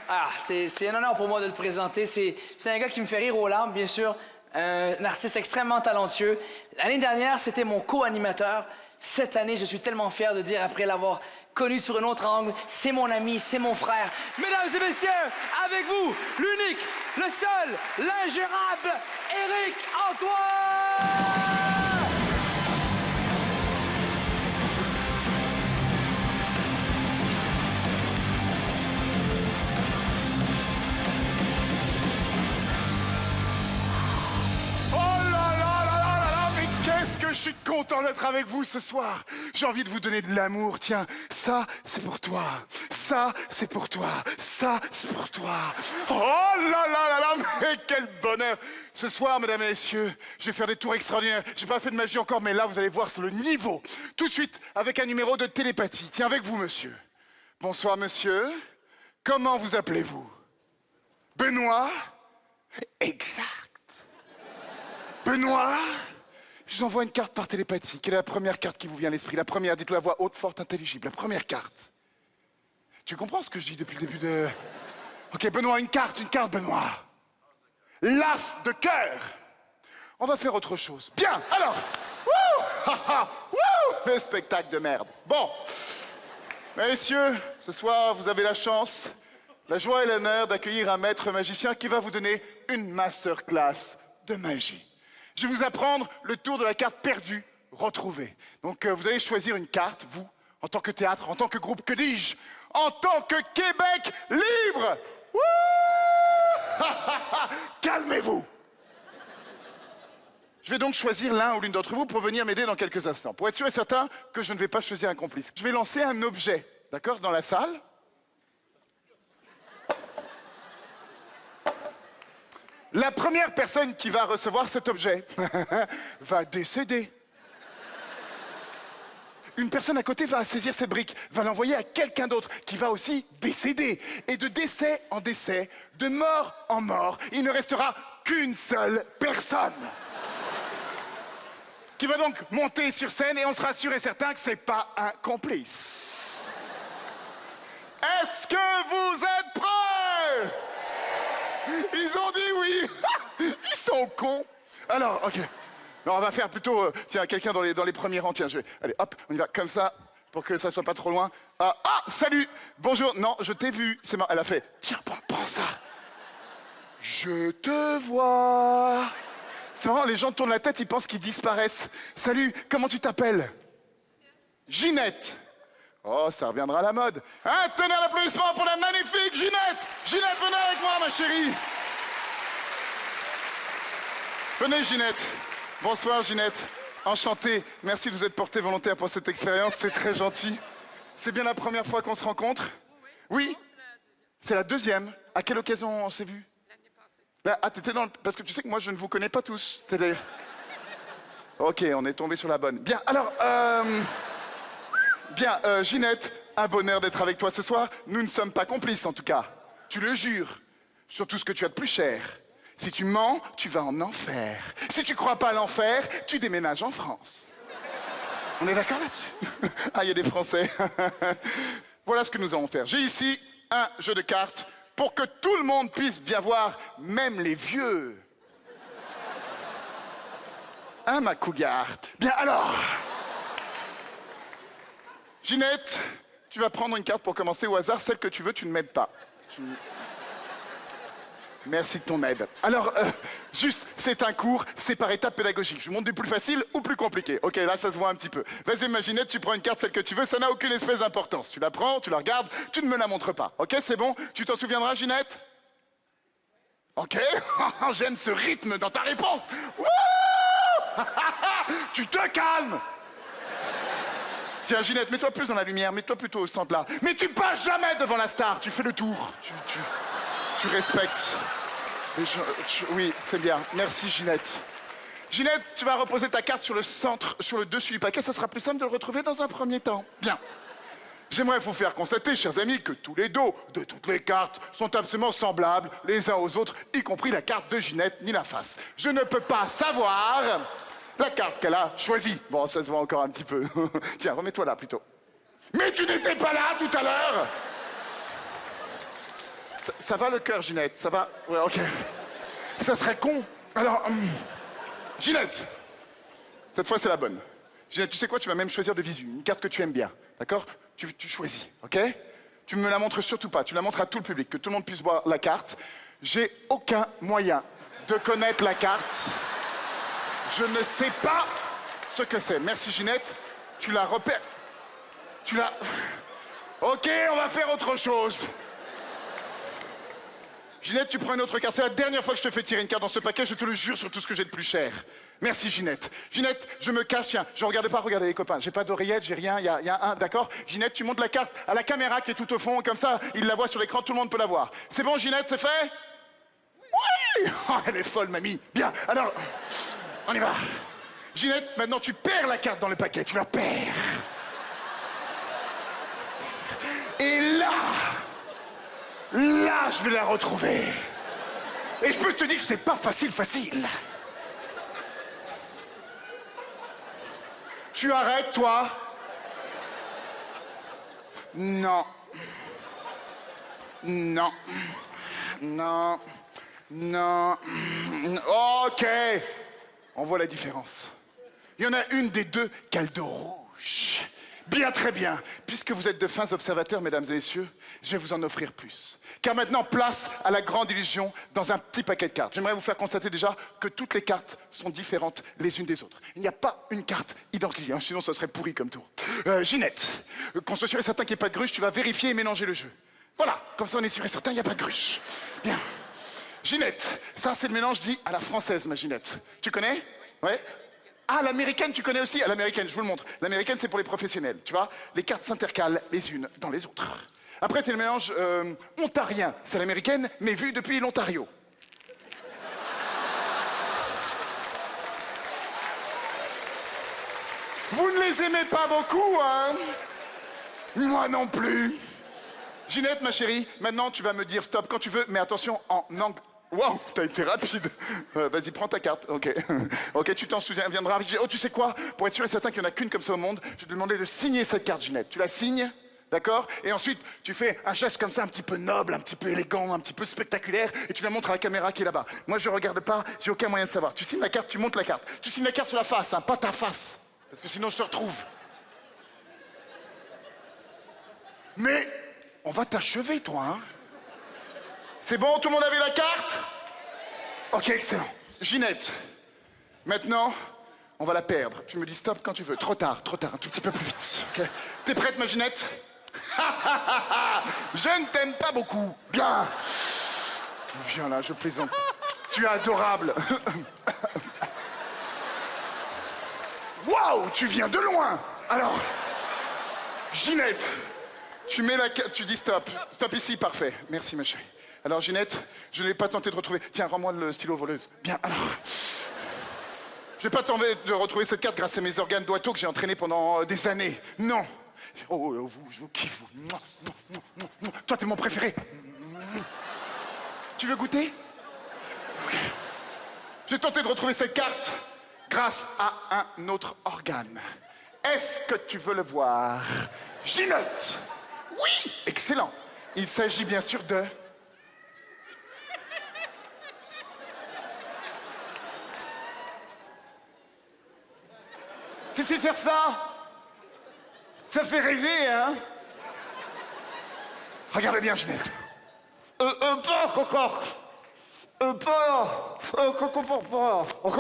Ah, c'est un honneur pour moi de le présenter. C'est un gars qui me fait rire aux larmes, bien sûr. Un artiste extrêmement talentueux. L'année dernière, c'était mon co-animateur. Cette année, je suis tellement fier de dire, après l'avoir connu sur un autre angle, c'est mon ami, c'est mon frère. Mesdames et messieurs, avec vous, l'unique, le seul, l'ingérable, Éric Antoine! Qu'est-ce que je suis content d'être avec vous ce soir. J'ai envie de vous donner de l'amour. Tiens, ça, c'est pour toi. Ça, c'est pour toi. Ça, c'est pour toi. Oh là là là là, mais quel bonheur. Ce soir, mesdames et messieurs, je vais faire des tours extraordinaires. J'ai pas fait de magie encore, mais là, vous allez voir, c'est le niveau. Tout de suite, avec un numéro de télépathie. Tiens, avec vous, monsieur. Bonsoir, monsieur. Comment vous appelez-vous? Benoît? Exact. Benoît? Je vous envoie une carte par télépathie. Quelle est la première carte qui vous vient à l'esprit? La première, dites-le à voix haute, forte, intelligible. La première carte. Tu comprends ce que je dis depuis le début de... Ok, Benoît, une carte, Benoît. L'as de cœur. On va faire autre chose. Bien, alors. Le spectacle de merde. Bon. Messieurs, ce soir, vous avez la chance, la joie et l'honneur d'accueillir un maître magicien qui va vous donner une masterclass de magie. Je vais vous apprendre le tour de la carte perdue, retrouvée. Donc, vous allez choisir une carte, vous, en tant que théâtre, en tant que groupe, que dis-je? En tant que Québec libre! Wouh! Calmez-vous! Je vais donc choisir l'un ou l'une d'entre vous pour venir m'aider dans quelques instants. Pour être sûr et certain que je ne vais pas choisir un complice. Je vais lancer un objet, d'accord, dans la salle. La première personne qui va recevoir cet objet va décéder. Une personne à côté va saisir cette brique, va l'envoyer à quelqu'un d'autre qui va aussi décéder. Et de décès en décès, de mort en mort, il ne restera qu'une seule personne. Qui va donc monter sur scène et on sera sûr et certain que c'est pas un complice. Est-ce que vous êtes prêts? Ils ont dit oui. Ils sont cons. Alors, ok. Non, on va faire plutôt, tiens, quelqu'un dans les premiers rangs. Tiens, allez, hop, on y va comme ça, pour que ça soit pas trop loin. Ah, salut. Bonjour. Non, je t'ai vu. C'est marrant. Elle a fait, tiens, prends ça. Je te vois. C'est marrant, les gens tournent la tête, ils pensent qu'ils disparaissent. Salut, comment tu t'appelles? Ginette. Oh, ça reviendra à la mode. Un tonnerre d'applaudissements pour la magnifique Ginette. Ginette, venez avec moi, ma chérie. Venez, Ginette. Bonsoir, Ginette. Enchanté. Merci de vous être porté volontaire pour cette expérience. C'est très gentil. C'est bien la première fois qu'on se rencontre? Oui. C'est la deuxième. À quelle occasion on s'est vus? Là, t'étais dans le... Parce que tu sais que moi, je ne vous connais pas tous. C'est-à-dire... Ok, on est tombé sur la bonne. Bien, alors... Bien, Ginette, un bonheur d'être avec toi ce soir. Nous ne sommes pas complices, en tout cas. Tu le jures. Sur tout ce que tu as de plus cher. Si tu mens, tu vas en enfer. Si tu crois pas à l'enfer, tu déménages en France. On est d'accord là-dessus? Ah, il y a des Français. Voilà ce que nous allons faire. J'ai ici un jeu de cartes pour que tout le monde puisse bien voir, même les vieux. Hein, ma cougar? Bien, alors... Ginette, tu vas prendre une carte pour commencer au hasard. Celle que tu veux, tu ne m'aides pas. Merci de ton aide. Alors, juste, c'est un cours, c'est par étapes pédagogiques. Je vous montre du plus facile ou plus compliqué. Ok, là, ça se voit un petit peu. Vas-y, ma Ginette, tu prends une carte, celle que tu veux, ça n'a aucune espèce d'importance. Tu la prends, tu la regardes, tu ne me la montres pas. Ok, c'est bon? Tu t'en souviendras, Ginette? Ok, j'aime ce rythme dans ta réponse. Wouh. Tu te calmes. Tiens, Ginette, mets-toi plus dans la lumière, mets-toi plutôt au centre là. Mais tu passes jamais devant la star, tu fais le tour. Tu respectes. Oui, c'est bien. Merci, Ginette. Ginette, tu vas reposer ta carte sur le centre, sur le dessus du paquet. Ça sera plus simple de le retrouver dans un premier temps. Bien. J'aimerais vous faire constater, chers amis, que tous les dos de toutes les cartes sont absolument semblables les uns aux autres, y compris la carte de Ginette ni la face. Je ne peux pas savoir la carte qu'elle a choisie. Bon, ça se voit encore un petit peu. Tiens, remets-toi là plutôt. Mais tu n'étais pas là tout à l'heure. Ça va le cœur, Ginette? Ça va? Ouais, ok. Ça serait con. Alors, Ginette, cette fois c'est la bonne. Ginette, tu sais quoi? Tu vas même choisir de visu, une carte que tu aimes bien, d'accord? Tu choisis, ok? Tu me la montres surtout pas, tu la montres à tout le public, que tout le monde puisse voir la carte. J'ai aucun moyen de connaître la carte. Je ne sais pas ce que c'est. Merci Ginette, tu la repères. Tu la... Ok, on va faire autre chose. Ginette, tu prends une autre carte. C'est la dernière fois que je te fais tirer une carte dans ce paquet, je te le jure sur tout ce que j'ai de plus cher. Merci Ginette. Ginette, je me cache, tiens, je regarde pas, regardez les copains. J'ai pas d'oreillette, j'ai rien, il y a un, d'accord? Ginette, tu montes la carte à la caméra qui est tout au fond, comme ça, il la voit sur l'écran, tout le monde peut la voir. C'est bon Ginette, c'est fait? Oui. Oh, elle est folle, mamie. Bien, alors, on y va. Ginette, maintenant tu perds la carte dans le paquet, tu la perds. Et là, je vais la retrouver. Et je peux te dire que c'est pas facile. Tu arrêtes, toi? Non. Ok. On voit la différence. Il y en a une des deux qui a le dos rouge. Bien, très bien. Puisque vous êtes de fins observateurs, mesdames et messieurs, je vais vous en offrir plus. Car maintenant, place à la grande illusion dans un petit paquet de cartes. J'aimerais vous faire constater déjà que toutes les cartes sont différentes les unes des autres. Il n'y a pas une carte identique, hein, sinon ça serait pourri comme tour. Ginette, qu'on soit sûr et certain qu'il n'y ait pas de gruche, tu vas vérifier et mélanger le jeu. Voilà, comme ça on est sûr et certain, il n'y a pas de gruche. Bien. Ginette, ça c'est le mélange dit à la française, ma Ginette. Tu connais? Ouais. Ah, l'américaine, tu connais aussi? Ah, l'américaine, je vous le montre. L'américaine, c'est pour les professionnels, tu vois? Les cartes s'intercalent les unes dans les autres. Après, c'est le mélange ontarien. C'est l'américaine, mais vue depuis l'Ontario. Vous ne les aimez pas beaucoup, hein? Moi non plus. Ginette, ma chérie, maintenant, tu vas me dire stop quand tu veux, mais attention, en anglais. Wow, t'as été rapide. Vas-y, prends ta carte. Ok. Ok, tu t'en souviendras. Oh, tu sais quoi? Pour être sûr et certain qu'il n'y en a qu'une comme ça au monde, je vais te demander de signer cette carte, Ginette. Tu la signes, d'accord? Et ensuite, tu fais un geste comme ça, un petit peu noble, un petit peu élégant, un petit peu spectaculaire, et tu la montres à la caméra qui est là-bas. Moi, je regarde pas, j'ai aucun moyen de savoir. Tu signes la carte, tu montes la carte. Tu signes la carte sur la face, hein, pas ta face. Parce que sinon, je te retrouve. Mais, on va t'achever, toi, hein? C'est bon, tout le monde avait la carte? Ok, excellent. Ginette, maintenant, on va la perdre. Tu me dis stop quand tu veux. Trop tard, un tout petit peu plus vite. Okay. T'es prête, ma Ginette? Je ne t'aime pas beaucoup. Bien. Viens là, je plaisante. Tu es adorable. Waouh, tu viens de loin. Alors, Ginette, tu mets la carte, tu dis stop. Stop ici, parfait. Merci, ma chérie. Alors, Ginette, je n'ai pas tenté de retrouver... Tiens, rends-moi le stylo voleuse. Bien, alors... Je n'ai pas tenté de retrouver cette carte grâce à mes organes d'oiseau que j'ai entraînés pendant des années. Non. Oh, je vous kiffe. Toi, t'es mon préféré. Tu veux goûter? Okay. J'ai tenté de retrouver cette carte grâce à un autre organe. Est-ce que tu veux le voir? Ginette! Oui! Excellent. Il s'agit bien sûr de... Tu sais faire ça? Ça fait rêver, hein? Regardez bien, Ginette. Pas, encore. Pas, ok?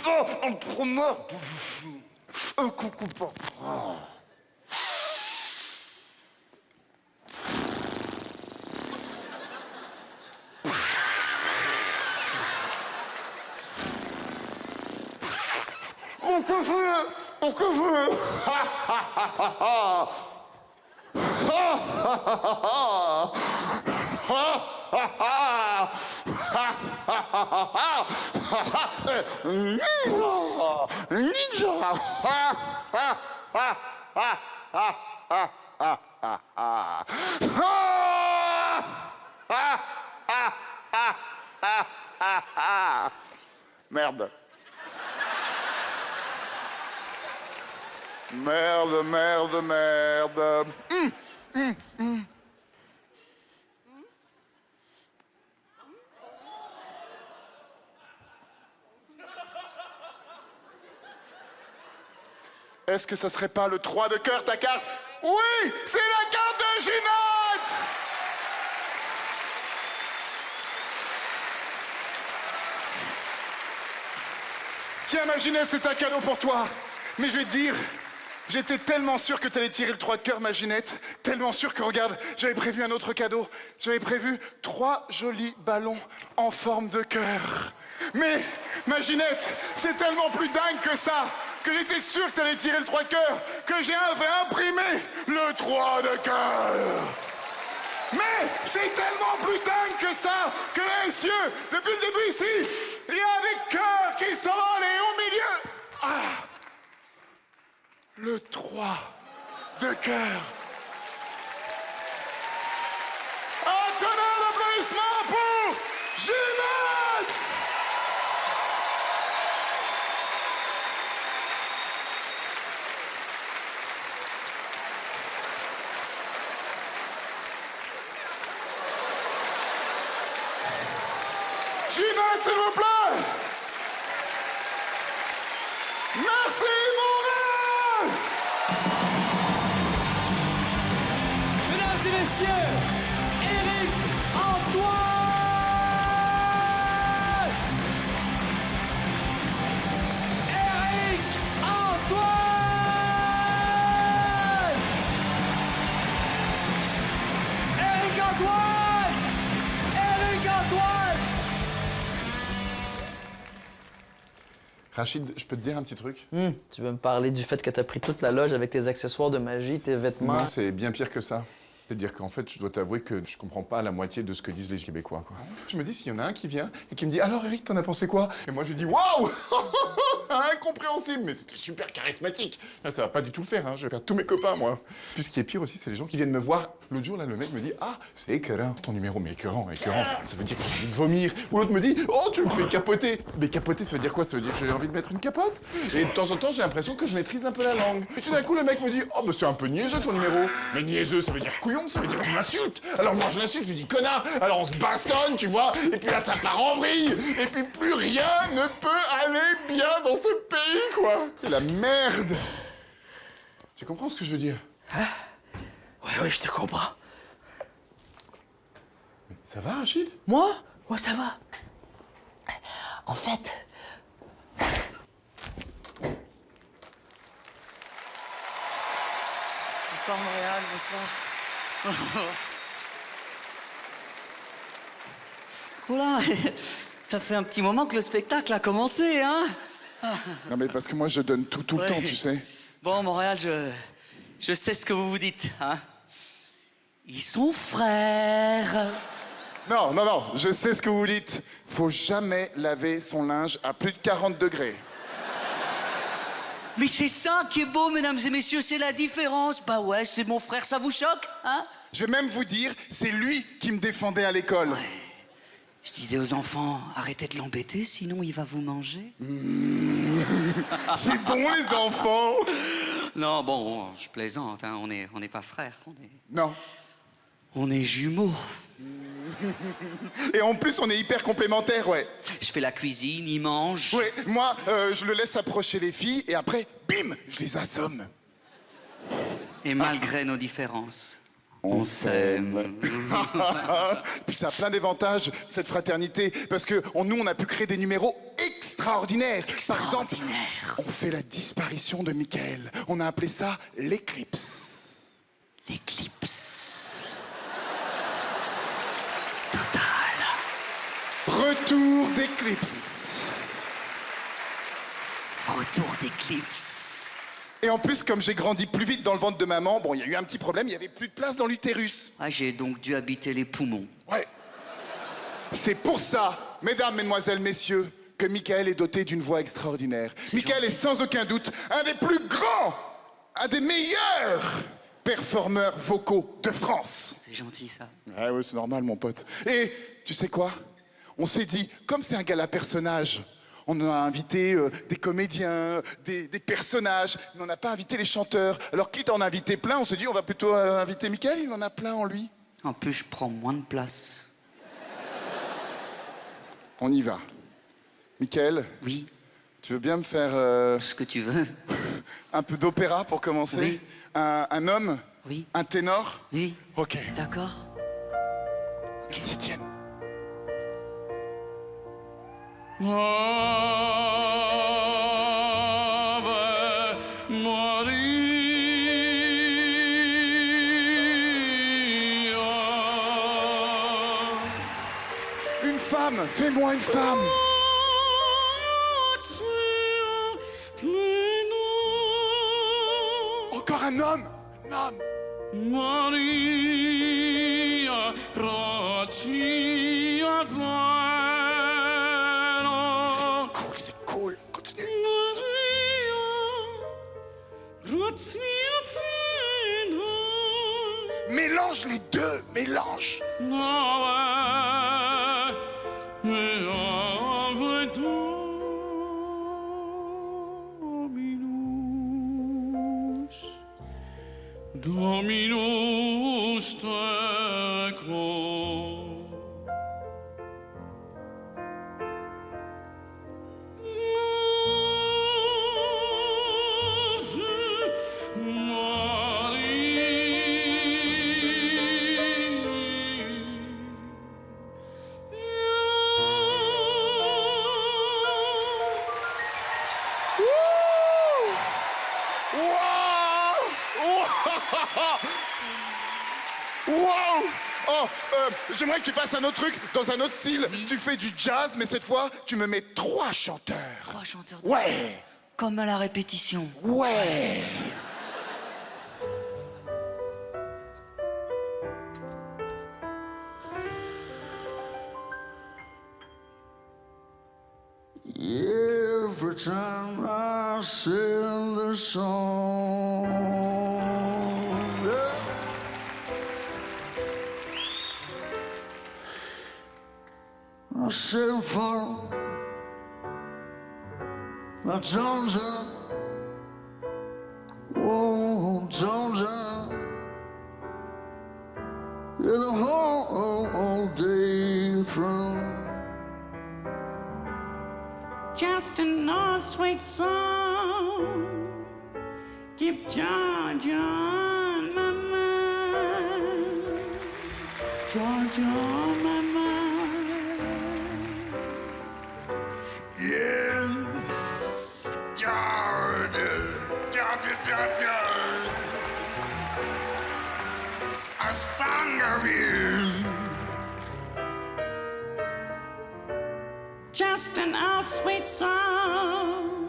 Pas, un promeneur. Coucou, papa. Merde. Merde, merde, merde. Est-ce que ça serait pas le 3 de cœur, ta carte? Oui, c'est la carte de Ginette! Tiens, ma Ginette, c'est un cadeau pour toi. Mais je vais te dire, j'étais tellement sûr que t'allais tirer le 3 de cœur, ma Ginette. Tellement sûr que, regarde, j'avais prévu un autre cadeau. J'avais prévu 3 jolis ballons en forme de cœur. Mais, ma Ginette, c'est tellement plus dingue que ça, que j'étais sûr que t'allais tirer le 3 de cœur, que j'ai fait imprimer le 3 de cœur. Mais c'est tellement plus dingue que ça, que les cieux, depuis le début ici, il y a des cœurs qui s'envolent et au milieu... Ah, le 3 de cœur. Un tonnerre d'applaudissements pour Ginette! Ginette, s'il vous plaît! Merci, Montréal! Mesdames et messieurs, Éric Antoine! Éric Antoine! Éric Antoine! Éric Antoine! Rachid, je peux te dire un petit truc? Tu veux me parler du fait que t'as pris toute la loge avec tes accessoires de magie, tes vêtements? Non, c'est bien pire que ça. C'est-à-dire qu'en fait, je dois t'avouer que je comprends pas la moitié de ce que disent les Québécois, quoi. Je me dis, s'il y en a un qui vient et qui me dit « Alors, Eric, t'en as pensé quoi ?» Et moi, je lui dis « Waouh! Incompréhensible, mais c'était super charismatique. » Là, ça va pas du tout le faire, hein. Je vais perdre tous mes copains, moi. Puis ce qui est pire aussi, c'est les gens qui viennent me voir. L'autre jour, là, le mec me dit « Ah, c'est écœurant, ton numéro. » Mais écœurant, ça veut dire que j'ai envie de vomir. Ou l'autre me dit « Oh, tu me fais capoter. » Mais capoter, ça veut dire quoi? Ça veut dire que j'ai envie de mettre une capote. Et de temps en temps, j'ai l'impression que je maîtrise un peu la langue. Et tout d'un coup, le mec me dit « Oh, bah c'est un peu niaiseux, ton numéro. » Mais niaiseux, ça veut dire couillon, ça veut dire que tu m'insultes. Alors moi, je l'insulte, je lui dis « Connard. » Alors on se bastonne, tu vois. Et puis là, ça part en vrille. Et puis plus rien ne peut aller bien dans ce pays, quoi. C'est la merde. Tu comprends ce que je veux dire? Ouais, je te comprends. Mais ça va, Achille? Moi? Ouais, ça va. En fait... Bonsoir Montréal, bonsoir. Oula, ça fait un petit moment que le spectacle a commencé, hein? Non, mais parce que moi, je donne tout le Ouais. temps, tu sais. Bon, Montréal, je sais ce que vous vous dites, hein? Ils sont frères. Non, je sais ce que vous dites. Faut jamais laver son linge à plus de 40 degrés. Mais c'est ça qui est beau, mesdames et messieurs, c'est la différence. Bah ouais, c'est mon frère, ça vous choque, hein? Je vais même vous dire, c'est lui qui me défendait à l'école. Ouais. Je disais aux enfants, arrêtez de l'embêter, sinon il va vous manger. C'est bon, les enfants. Non, bon, je plaisante, hein, on n'est pas frères, Non. on est jumeaux. Et en plus, on est hyper complémentaires, ouais. Je fais la cuisine, il mange. Ouais, moi, je le laisse approcher les filles et après, bim, je les assomme. Et malgré nos différences, on s'aime. Puis ça a plein d'avantages, cette fraternité, parce que nous, on a pu créer des numéros extraordinaires. Par exemple, on fait la disparition de Michael. On a appelé ça l'éclipse. L'éclipse. Total. Retour d'éclipse. Retour tour d'éclipse. Et en plus, comme j'ai grandi plus vite dans le ventre de maman, bon, il y a eu un petit problème, il n'y avait plus de place dans l'utérus. Ah, j'ai donc dû habiter les poumons. Ouais. C'est pour ça, mesdames, mesdemoiselles, messieurs, que Michael est doté d'une voix extraordinaire. Michael est sans aucun doute un des plus grands, un des meilleurs performeurs vocaux de France. C'est gentil, ça. Ah ouais, c'est normal, mon pote. Et tu sais quoi? On s'est dit, comme c'est un gala personnage, on a invité des comédiens, des personnages, mais on n'a pas invité les chanteurs. Alors, quitte à en inviter plein, on s'est dit, on va plutôt inviter Michael, il en a plein en lui. En plus, je prends moins de place. On y va. Michael? Oui. Tu veux bien me faire... Ce que tu veux. Un peu d'opéra pour commencer? Oui. Un homme? Oui. Un ténor? Oui. Ok. D'accord. Qu'ils s'y tiennent. Une femme, fais-moi une femme. Encore un homme, un homme. C'est cool, continue. Mélange les deux, mélange. Dominus tecum. Wow! Oh, j'aimerais que tu fasses un autre truc dans un autre style. Oui. Tu fais du jazz, mais cette fois, tu me mets 3 chanteurs. 3 chanteurs de Ouais! jazz. Comme à la répétition. Ouais! Every time I sing the song, I sing for my Georgia, oh Georgia, you're the whole day from. Just an old sweet song, keep Georgia on my mind, Georgia on my mind. Yes, Georgia, Georgia, Georgia, a song of you. Just an old sweet song,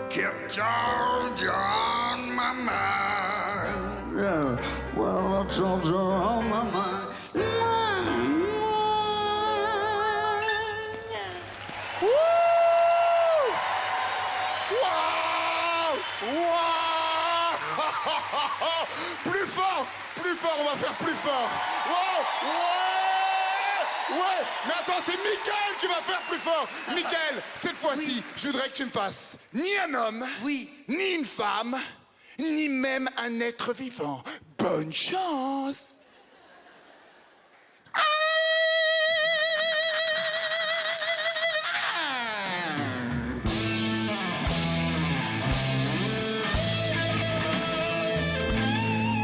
kept Georgia on my mind. Yeah, well, Georgia on my mind. Woo! Wow! Wow! Plus fort, on va faire plus fort. Wow! Ouais! Ouais! Mais attends, c'est Michael qui va faire plus fort. Michael, cette fois-ci, je voudrais que tu me fasses ni un homme, ni une femme, ni même un être vivant. Bonne chance!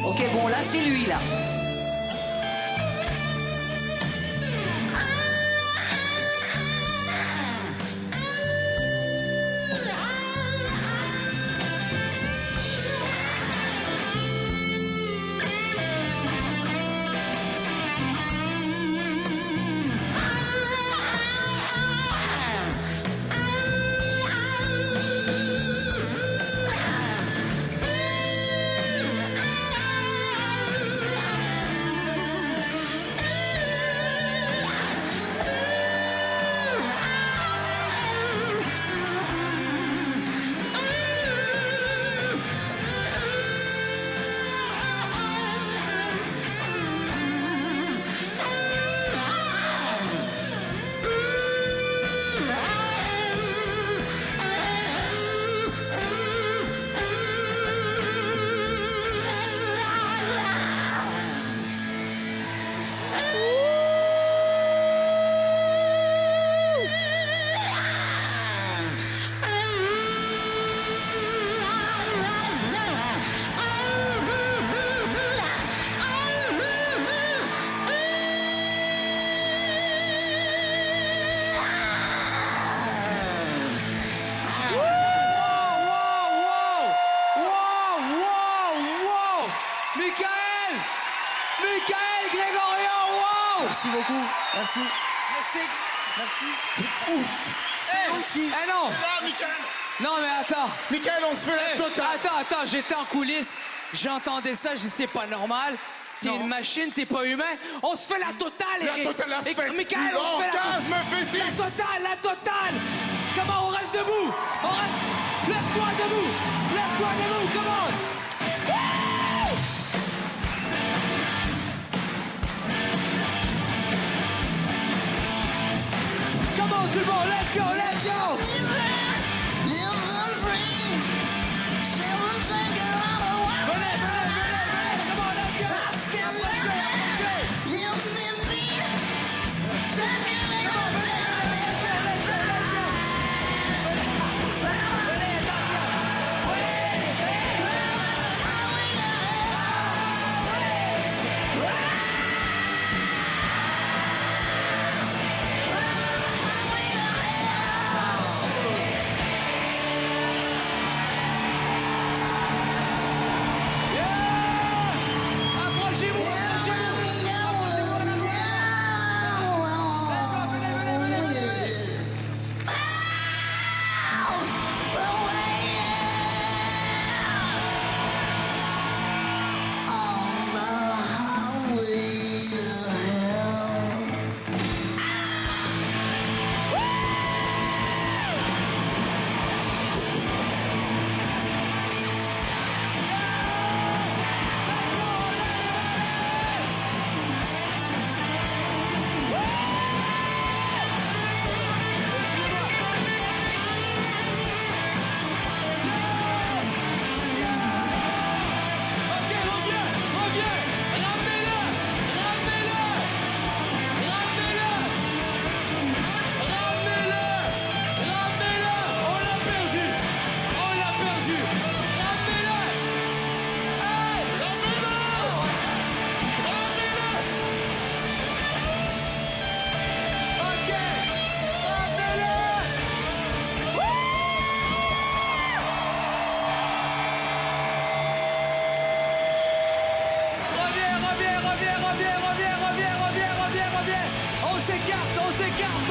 Ok, bon, là, c'est lui, là. Michael Grégorian, wow! Merci beaucoup. Merci. Merci. Merci. C'est ouf. C'est aussi. Eh non! Là, Michael. Non, mais attends. Michael, on se fait la totale. Attends, j'étais en coulisses, j'entendais ça, je dis c'est pas normal. T'es une machine, t'es pas humain. On se fait la totale, La Eric. totale, la fête. Michael, on se fait L'orgasme festif. la totale. Comment on reste debout? Lève-toi debout. Lève-toi debout, comment? Come on, tout le monde, let's go, let's go! Venez, come on, let's go!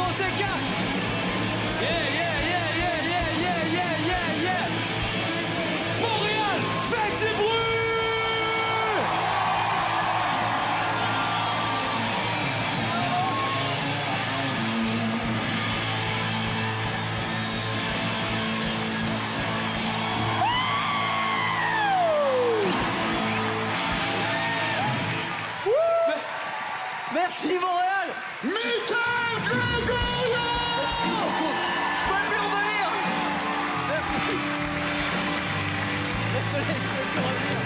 On s'écarte. Yeah. Montréal, faites du bruit. Merci Montréal! Michael Grégorian! Merci beaucoup! Je peux plus revenir! Merci! Désolé, je peux plus revenir!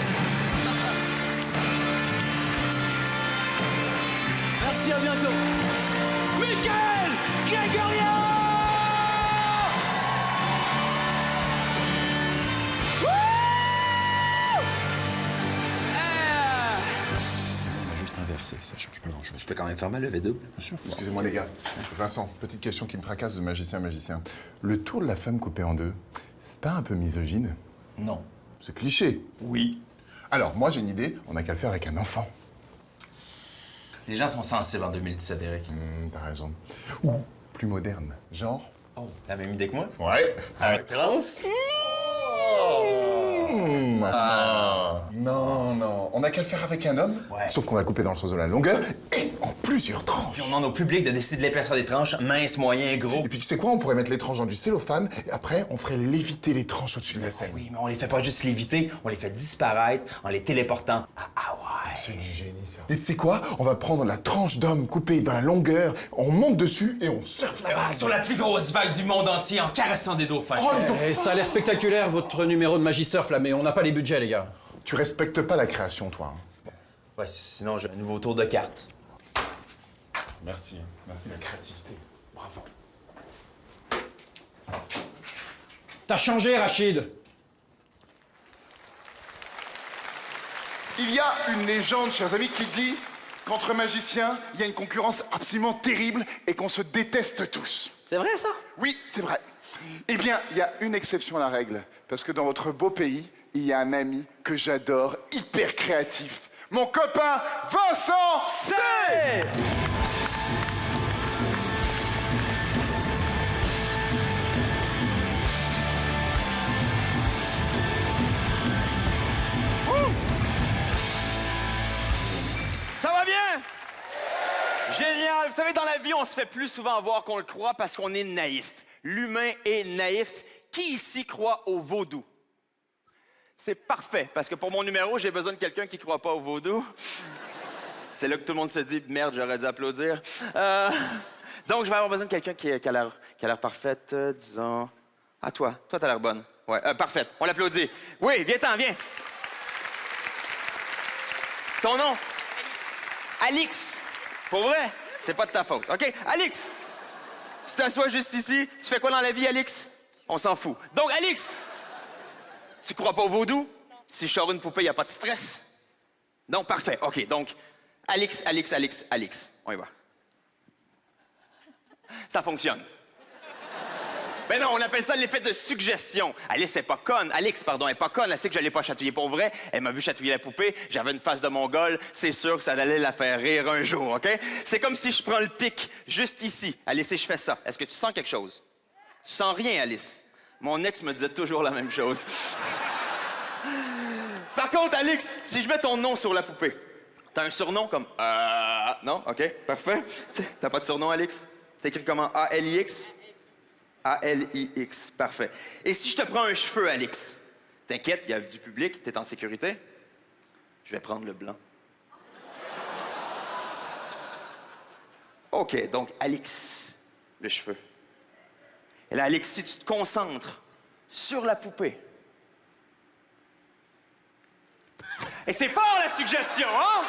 Merci, à bientôt! Michael Grégorian! Juste inversé, ça change pas grand-chose. Je peux quand même faire ma levée double. Bien sûr. Excusez-moi les gars. Vincent, petite question qui me tracasse de magicien. Le tour de la femme coupé en deux, c'est pas un peu misogyne? Non. C'est cliché. Oui. Alors, moi j'ai une idée, on n'a qu'à le faire avec un enfant. Les gens sont sensibles en 2017, Eric. T'as raison. Ou plus moderne, genre... Oh, la même idée que moi? Ouais. Un trans? Non, on n'a qu'à le faire avec un homme, Ouais. sauf qu'on va le couper dans le sens de la longueur et en plusieurs tranches. Puis on demande au public de décider de l'épaisseur des tranches, mince, moyen, gros. Et puis tu sais quoi, on pourrait mettre les tranches dans du cellophane et après on ferait léviter les tranches au-dessus de la scène. Oui, mais on les fait pas juste léviter, on les fait disparaître en les téléportant à Hawaï. C'est du génie ça. Et tu sais quoi, on va prendre la tranche d'homme coupée dans la longueur, on monte dessus et on surfe la vague. Sur la plus grosse vague du monde entier en caressant des dauphins. Oh, les dauphins. Ça a l'air spectaculaire, votre numéro de Magisurf, là, mais on n'a pas les budgets, les gars. Tu respectes pas la création, toi. Hein. Ouais, sinon j'ai un nouveau tour de cartes. Merci la créativité. Bravo. T'as changé, Rachid. Il y a une légende, chers amis, qui dit qu'entre magiciens, il y a une concurrence absolument terrible et qu'on se déteste tous. C'est vrai, ça? Oui, c'est vrai. Eh bien, il y a une exception à la règle, parce que dans votre beau pays, il y a un ami que j'adore, hyper créatif. mon copain Vincent C. Ça va bien? Génial. Vous savez, dans la vie, on se fait plus souvent voir qu'on le croit parce qu'on est naïf. L'humain est naïf. Qui ici croit au vaudou? C'est parfait, parce que pour mon numéro, j'ai besoin de quelqu'un qui ne croit pas au vaudou. C'est là que tout le monde se dit « Merde, j'aurais dû applaudir. » Donc, je vais avoir besoin de quelqu'un qui a l'air parfaite, disons... Ah, toi, t'as l'air bonne. Ouais, parfaite. On l'applaudit. Oui, viens-t'en, viens. Ton nom? Alix. Pour vrai? C'est pas de ta faute, OK? Alix, tu t'assois juste ici. Tu fais quoi dans la vie, Alix? On s'en fout. Donc, Alix, tu crois pas au vaudou? Si je sors une poupée, il n'y a pas de stress? Non, parfait. OK, donc, Alix. On y va. Ça fonctionne. Mais non, on appelle ça l'effet de suggestion. Alix est pas conne. Alix, pardon, est pas conne. Elle sait que je l'ai pas chatouillée pour vrai. Elle m'a vu chatouiller la poupée. J'avais une face de mongol. C'est sûr que ça allait la faire rire un jour, OK? C'est comme si je prends le pic juste ici. Alice, et je fais ça. Est-ce que tu sens quelque chose? Tu sens rien, Alice. Mon ex me disait toujours la même chose. Par contre, Alix, si je mets ton nom sur la poupée, t'as un surnom comme... Non? OK, parfait. T'as pas de surnom, Alix? C'est écrit comment? A-L-I-X? A-L-I-X, parfait. Et si je te prends un cheveu, Alix? T'inquiète, il y a du public, t'es en sécurité. Je vais prendre le blanc. OK, donc Alix, le cheveu. Et là, Alix, si tu te concentres sur la poupée... Et c'est fort, la suggestion, hein?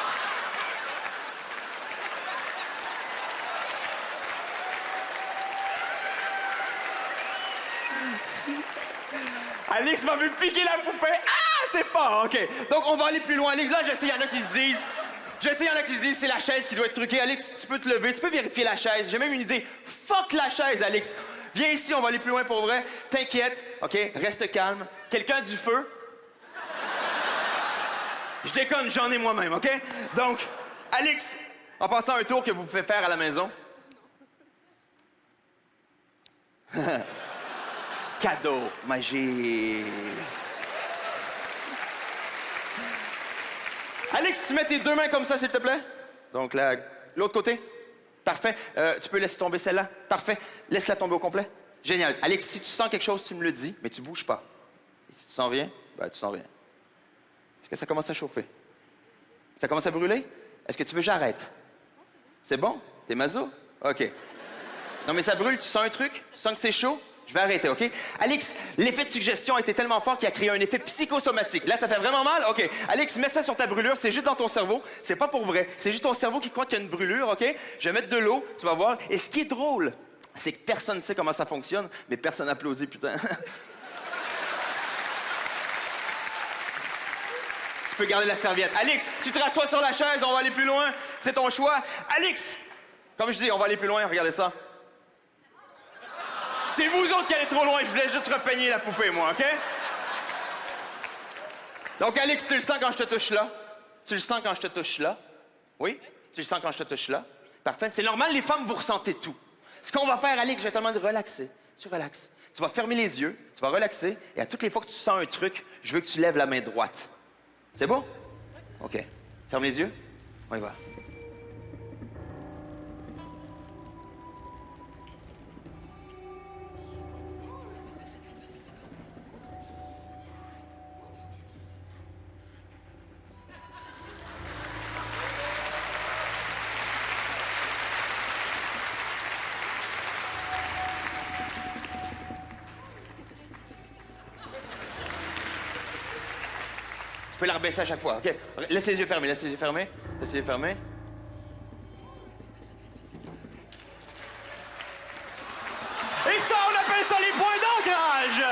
Alix m'a vu piquer la poupée. Ah, c'est fort, OK. Donc, on va aller plus loin. Alix, là, je sais, il y en a qui se disent... c'est la chaise qui doit être truquée. Alix, tu peux te lever, tu peux vérifier la chaise. J'ai même une idée. Fuck la chaise, Alix. Viens ici, on va aller plus loin pour vrai. T'inquiète, OK? Reste calme. Quelqu'un a du feu? Je déconne, j'en ai moi-même, OK? Donc, Alix, en passant un tour que vous pouvez faire à la maison. Cadeau magique. Alix, tu mets tes deux mains comme ça, s'il te plaît. Donc, là, l'autre côté. Parfait. Tu peux laisser tomber celle-là. Parfait. Laisse-la tomber au complet. Génial. Alix, si tu sens quelque chose, tu me le dis, mais tu bouges pas. Et si tu sens rien, ben, tu sens rien. Est-ce que ça commence à chauffer? Ça commence à brûler? Est-ce que tu veux que j'arrête? C'est bon? T'es maso? OK. Non, mais ça brûle. Tu sens un truc? Tu sens que c'est chaud? Je vais arrêter, OK? Alix, l'effet de suggestion a été tellement fort qu'il a créé un effet psychosomatique. Là, ça fait vraiment mal? OK. Alix, mets ça sur ta brûlure. C'est juste dans ton cerveau. C'est pas pour vrai. C'est juste ton cerveau qui croit qu'il y a une brûlure, OK? Je vais mettre de l'eau. Tu vas voir. Et ce qui est drôle, c'est que personne ne sait comment ça fonctionne, mais personne applaudit, putain. Tu peux garder la serviette. Alix, tu te rassois sur la chaise. On va aller plus loin. C'est ton choix. Alix, comme je dis, on va aller plus loin. Regardez ça. C'est vous autres qui allez trop loin. Je voulais juste repeigner la poupée, moi, OK? Donc, Alix, tu le sens quand je te touche là? Tu le sens quand je te touche là? Oui? Tu le sens quand je te touche là? Parfait. C'est normal, les femmes, vous ressentez tout. Ce qu'on va faire, Alix, je vais te demander de relaxer. Tu relaxes. Tu vas fermer les yeux, tu vas relaxer, et à toutes les fois que tu sens un truc, je veux que tu lèves la main droite. C'est bon? OK. Ferme les yeux. On y va. Tu peux la rebaisser à chaque fois, OK? Laisse les yeux fermés, laisse les yeux fermés. Laisse les yeux fermés. Et ça, on appelle ça les points d'ancrage!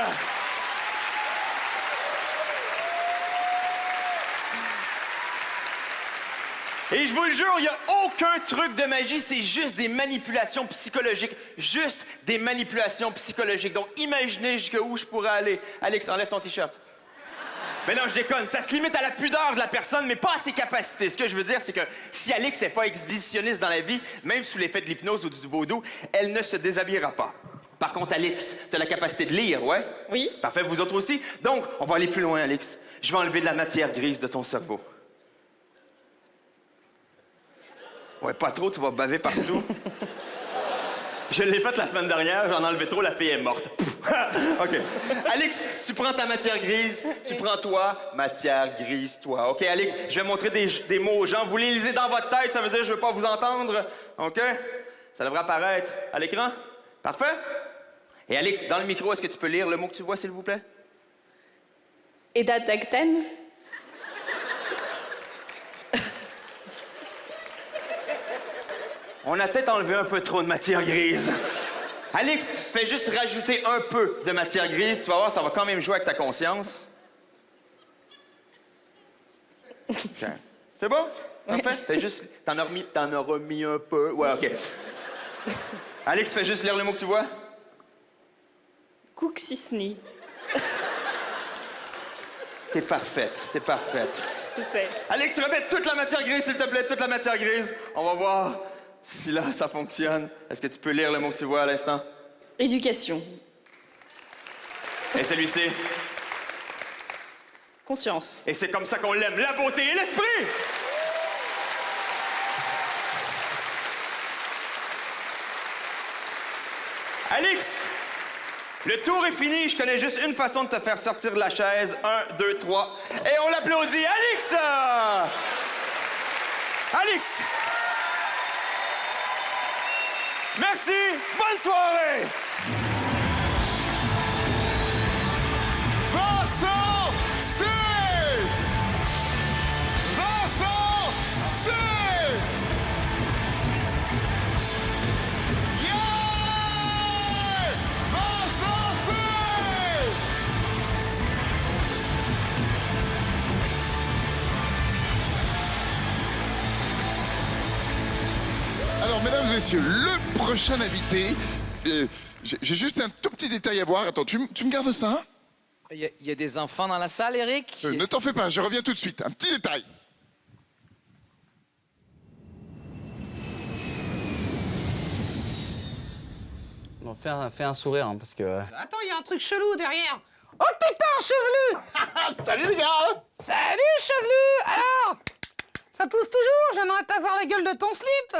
Et je vous le jure, il n'y a aucun truc de magie, c'est juste des manipulations psychologiques. Juste des manipulations psychologiques. Donc, imaginez jusqu'où je pourrais aller. Alix, enlève ton T-shirt. Mais non, je déconne. Ça se limite à la pudeur de la personne, mais pas à ses capacités. Ce que je veux dire, c'est que si Alix n'est pas exhibitionniste dans la vie, même sous l'effet de l'hypnose ou du vaudou, elle ne se déshabillera pas. Par contre, Alix, t'as la capacité de lire, ouais? Oui. Parfait, vous autres aussi? Donc, on va aller plus loin, Alix. Je vais enlever de la matière grise de ton cerveau. Ouais, pas trop, tu vas baver partout. Je l'ai faite la semaine dernière, j'en ai enlevé trop, la fille est morte. OK. Alix, tu prends ta matière grise, tu prends toi, matière grise, toi. OK, Alix, je vais montrer des mots aux gens. Vous les lisez dans votre tête, ça veut dire que je veux pas vous entendre. OK? Ça devrait apparaître à l'écran. Parfait? Et Alix, dans le micro, est-ce que tu peux lire le mot que tu vois, s'il vous plaît? Edatacten. On a peut-être enlevé un peu trop de matière grise. Alix, fais juste rajouter un peu de matière grise. Tu vas voir, ça va quand même jouer avec ta conscience. OK. C'est bon? Parfait. Fais juste... T'en as remis un peu. Ouais, OK. Alix, fais juste lire le mot que tu vois. Kuksisni. T'es parfaite, t'es parfaite. Je sais. Alix, répète toute la matière grise, s'il te plaît, toute la matière grise. On va voir si là, ça fonctionne. Est-ce que tu peux lire le mot que tu vois à l'instant? Éducation. Et celui-ci? Conscience. Et c'est comme ça qu'on l'aime, la beauté et l'esprit! Alix, le tour est fini. Je connais juste une façon de te faire sortir de la chaise. 1, 2, 3. Et on l'applaudit. Alix! Alix! Merci. Bonne soirée. Vincent C. Vincent C. Yeah. Vincent C. Alors, mesdames et messieurs, le prochain invité, j'ai juste un tout petit détail à voir. Attends, tu me gardes ça, hein? Il y a des enfants dans la salle, Eric? Ne t'en fais pas, je reviens tout de suite. Un petit détail. Bon, fais un sourire, hein, parce que... Attends, il y a un truc chelou derrière. Oh putain, chevelu! Salut les gars! Salut, chevelu! Alors? Ça tousse toujours? Je n'arrête à voir la gueule de ton slip!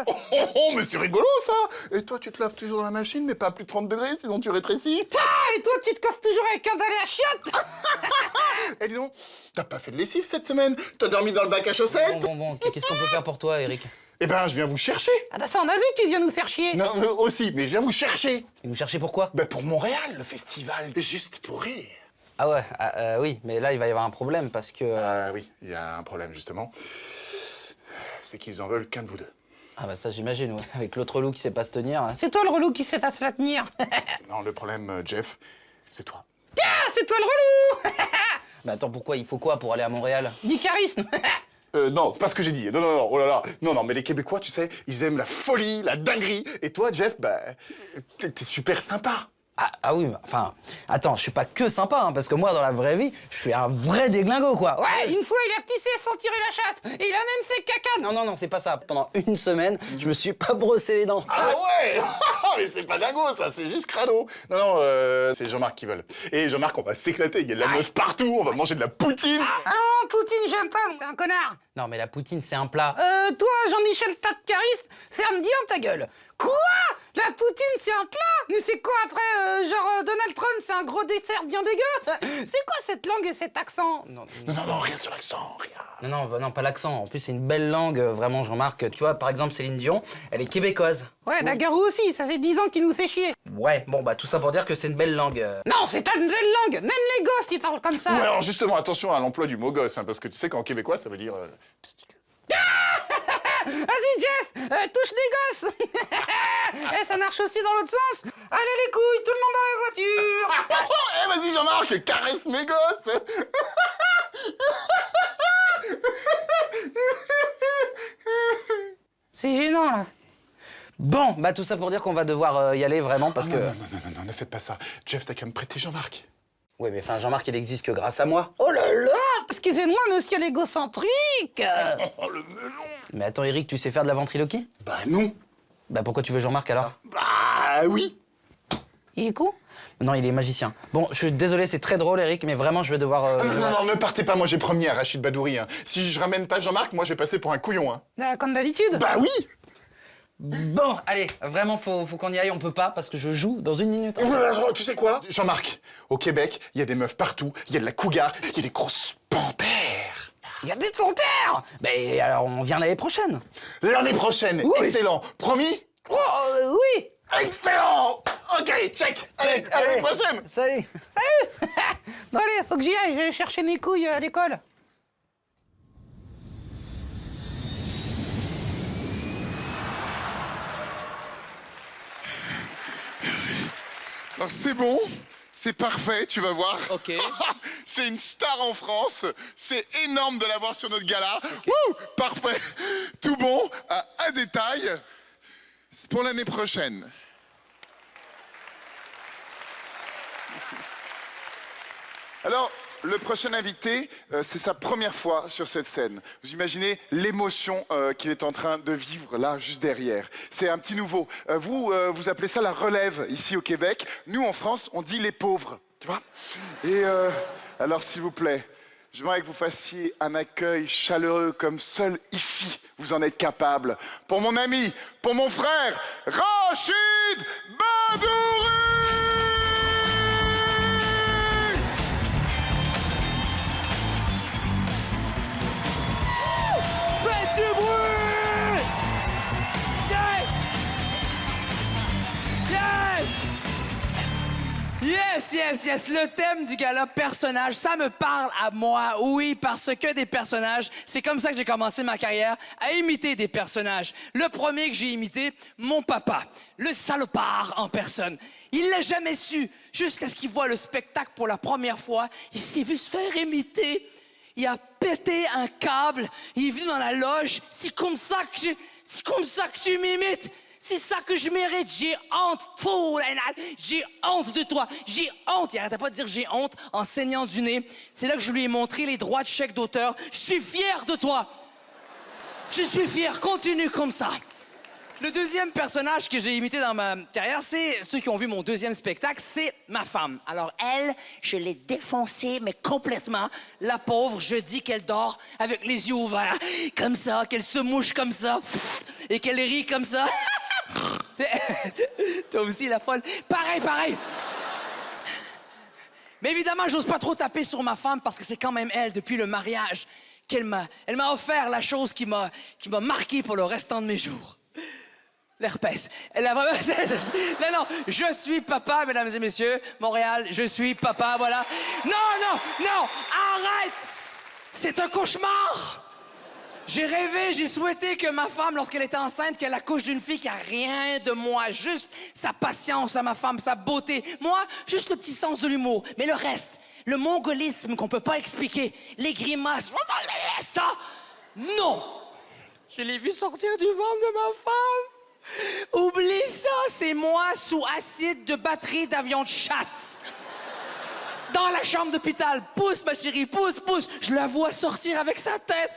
Oh, mais c'est rigolo ça! Et toi, tu te laves toujours dans la machine, mais pas à plus de 30 degrés, sinon tu rétrécis. Tiens, et toi, tu te casses toujours avec un balai à chiottes! Eh dis donc, t'as pas fait de lessive cette semaine? T'as dormi dans le bac à chaussettes? Bon, qu'est-ce qu'on peut faire pour toi, Eric? Eh ben, je viens vous chercher. Ah, ça, on a vu que tu viens nous faire chier. Non, aussi, mais je viens vous chercher. Et vous cherchez pourquoi? Ben, pour Montréal, le festival. Juste pour rire. Ah ouais, oui, mais là, il va y avoir un problème, parce que... Ah oui, il y a un problème, justement. C'est qu'ils en veulent qu'un de vous deux. Ah bah ça, j'imagine, ouais. Avec l'autre relou qui sait pas se tenir. C'est toi le relou qui sait à se la tenir. Non, le problème, Jeff, c'est toi. Tiens, c'est toi le relou! Bah attends, pourquoi? Il faut quoi pour aller à Montréal? Du charisme. Non, c'est pas ce que j'ai dit. Non, oh là là. Non, mais les Québécois, tu sais, ils aiment la folie, la dinguerie. Et toi, Jeff, bah, t'es super sympa. Ah oui, enfin, attends, je suis pas que sympa, hein, parce que moi, dans la vraie vie, je suis un vrai déglingo, quoi. Ouais, une fois, il a tissé sans tirer la chasse. Et il a même ses cacas. Non, c'est pas ça. Pendant une semaine, je me suis pas brossé les dents. Ah ouais. Mais c'est pas dingo, ça, c'est juste crado. Non, c'est Jean-Marc qui veulent. Et Jean-Marc, on va s'éclater, il y a de la meuf partout, on va manger de la poutine. Ah non, poutine, j'aime pas, c'est un connard. Non, mais la poutine, c'est un plat. Toi, Jean-Michel Tatcariste, ferme bien ta gueule. Quoi? La poutine, c'est un plat? Mais c'est quoi après, genre Donald Trump, c'est un gros dessert bien dégueu? C'est quoi cette langue et cet accent? Non, rien sur l'accent, rien. Non, pas l'accent. En plus, c'est une belle langue, vraiment, Jean-Marc. Tu vois, par exemple, Céline Dion, elle est québécoise. Ouais, Dagarou aussi, ça fait 10 ans qu'il nous fait chier. Ouais, bon, bah tout ça pour dire que c'est une belle langue. Non, c'est pas une belle langue. Même les gosses, ils parlent comme ça. Ouais, alors justement, attention à l'emploi du mot gosse, hein, parce que tu sais qu'en québécois, ça veut dire testicule. Vas-y, Jeff, touche des gosses. Ça marche aussi dans l'autre sens. Allez les couilles, tout le monde dans la voiture. Vas-y, Jean-Marc, caresse mes gosses. C'est gênant, là. Bon, bah tout ça pour dire qu'on va devoir y aller, vraiment, parce que... Non, ne faites pas ça. Jeff, t'as qu'à me prêter Jean-Marc. Ouais, mais enfin, Jean-Marc, il existe que grâce à moi. Oh là là, excusez-moi, monsieur l'égocentrique. Oh, le melon. Mais attends, Eric, tu sais faire de la ventriloquie? Bah non. Bah pourquoi tu veux Jean-Marc alors? Bah oui. Il est con? Non, il est magicien. Bon, je suis désolé, c'est très drôle, Eric, mais vraiment, je vais devoir... Non, ne partez pas, moi j'ai promis à Rachid Badouri. Hein. Si je ramène pas Jean-Marc, moi je vais passer pour un couillon. Hein. Comme d'habitude. Bah oui. Bon, allez, vraiment, faut qu'on y aille, on peut pas, parce que je joue dans 1 minute. Tu sais quoi, Jean-Marc, au Québec, il y a des meufs partout, il y a de la cougar, il y a des grosses panthères. Il y a des panthères. Ben alors, on vient l'année prochaine. L'année prochaine, Oui. excellent. Promis? Oh, oui. Excellent. Ok, check. Allez, à l'année prochaine. Salut. Salut. Non, allez, faut que j'y aille, je vais chercher mes couilles à l'école. Alors c'est bon, c'est parfait, tu vas voir. OK. C'est une star en France, c'est énorme de l'avoir sur notre gala. Wouh, parfait, tout bon. Un détail, c'est pour l'année prochaine. Alors, le prochain invité, c'est sa première fois sur cette scène. Vous imaginez l'émotion qu'il est en train de vivre là, juste derrière. C'est un petit nouveau. Vous appelez ça la relève ici au Québec. Nous, en France, on dit les pauvres. Tu vois? Et alors, s'il vous plaît, j'aimerais que vous fassiez un accueil chaleureux comme seul ici vous en êtes capable. Pour mon ami, pour mon frère, Rachid Badouri! Faites du bruit! Yes! Yes! Yes, yes, yes. Le thème du gala personnage, ça me parle à moi. Oui, parce que des personnages, c'est comme ça que j'ai commencé ma carrière, à imiter des personnages. Le premier que j'ai imité, mon papa, le salopard en personne. Il l'a jamais su, jusqu'à ce qu'il voit le spectacle pour la première fois. Il s'est vu se faire imiter. Il a pété un câble, il est venu dans la loge. C'est comme ça que tu m'imites. C'est ça que je mérite. J'ai honte. Fou, j'ai honte de toi. J'ai honte. Il arrêtait pas de dire j'ai honte en saignant du nez. C'est là que je lui ai montré les droits de chèque d'auteur. Je suis fier de toi. Je suis fier. Continue comme ça. Le deuxième personnage que j'ai imité dans ma carrière, c'est ceux qui ont vu mon deuxième spectacle, c'est ma femme. Alors elle, je l'ai défoncée, mais complètement. La pauvre, je dis qu'elle dort avec les yeux ouverts, comme ça, qu'elle se mouche comme ça, et qu'elle rit comme ça. Toi aussi, la folle. Pareil. Mais évidemment, j'ose pas trop taper sur ma femme parce que c'est quand même elle, depuis le mariage, elle m'a offert la chose qui m'a marqué pour le restant de mes jours. L'herpès. Non, je suis papa, mesdames et messieurs. Montréal, je suis papa, voilà. Non, arrête! C'est un cauchemar! J'ai rêvé, j'ai souhaité que ma femme, lorsqu'elle était enceinte, qu'elle accouche d'une fille qui a rien de moi. Juste sa patience à ma femme, sa beauté. Moi, juste le petit sens de l'humour. Mais le reste, le mongolisme qu'on peut pas expliquer, les grimaces, ça, non! Je l'ai vu sortir du ventre de ma femme. Oublie ça, c'est moi sous acide de batterie d'avion de chasse. Dans la chambre d'hôpital. Pousse, ma chérie, pousse. Je la vois sortir avec sa tête.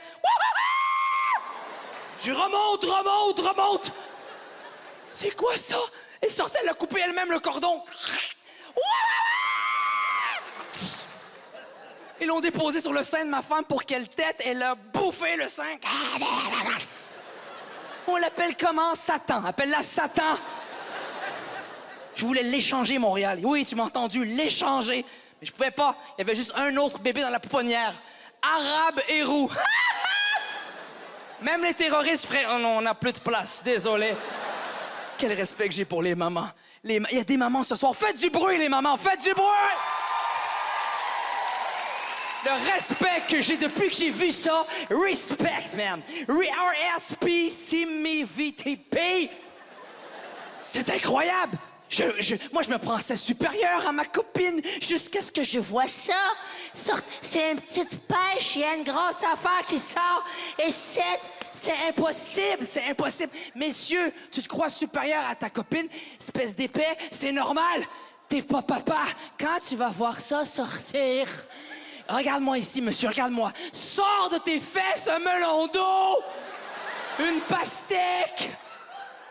Je remonte. C'est quoi ça? Elle est sortie, elle a coupé elle-même le cordon. Ils l'ont déposé sur le sein de ma femme pour qu'elle tète. Elle a bouffé le sein. On l'appelle comment? Satan. Appelle-la Satan. Je voulais l'échanger, Montréal. Oui, tu m'as entendu, l'échanger. Mais je pouvais pas. Il y avait juste un autre bébé dans la pouponnière. Arabe et roux. Même les terroristes feraient... Oh non, on n'a plus de place. Désolé. Quel respect que j'ai pour les mamans. Il y a des mamans ce soir. Faites du bruit, les mamans. Faites du bruit! Le respect que j'ai depuis que j'ai vu ça, respect, man. R-S-P-C-M-V-T-P. C'est incroyable. Moi, je me pensais supérieur à ma copine jusqu'à ce que je vois ça. C'est une petite pêche, il y a une grosse affaire qui sort. Et c'est impossible. Messieurs, tu te crois supérieur à ta copine, espèce d'épais, c'est normal. T'es pas papa. Quand tu vas voir ça sortir... Regarde-moi ici, monsieur, regarde-moi. Sors de tes fesses un melon d'eau! Une pastèque!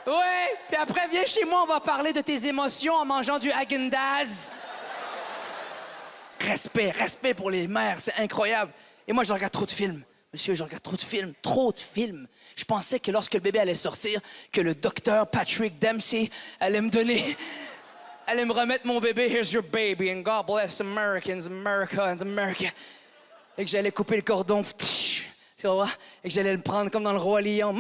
Ouais, puis après, viens chez moi, on va parler de tes émotions en mangeant du Häagen-Dazs. Respect pour les mères, c'est incroyable. Et moi, je regarde trop de films. Monsieur, je regarde trop de films. Je pensais que lorsque le bébé allait sortir, que le docteur Patrick Dempsey allait me remettre mon bébé. Here's your baby and God bless Americans, America and America. Et que j'allais couper le cordon. Tu vois? Et que j'allais le prendre comme dans le Roi Lion.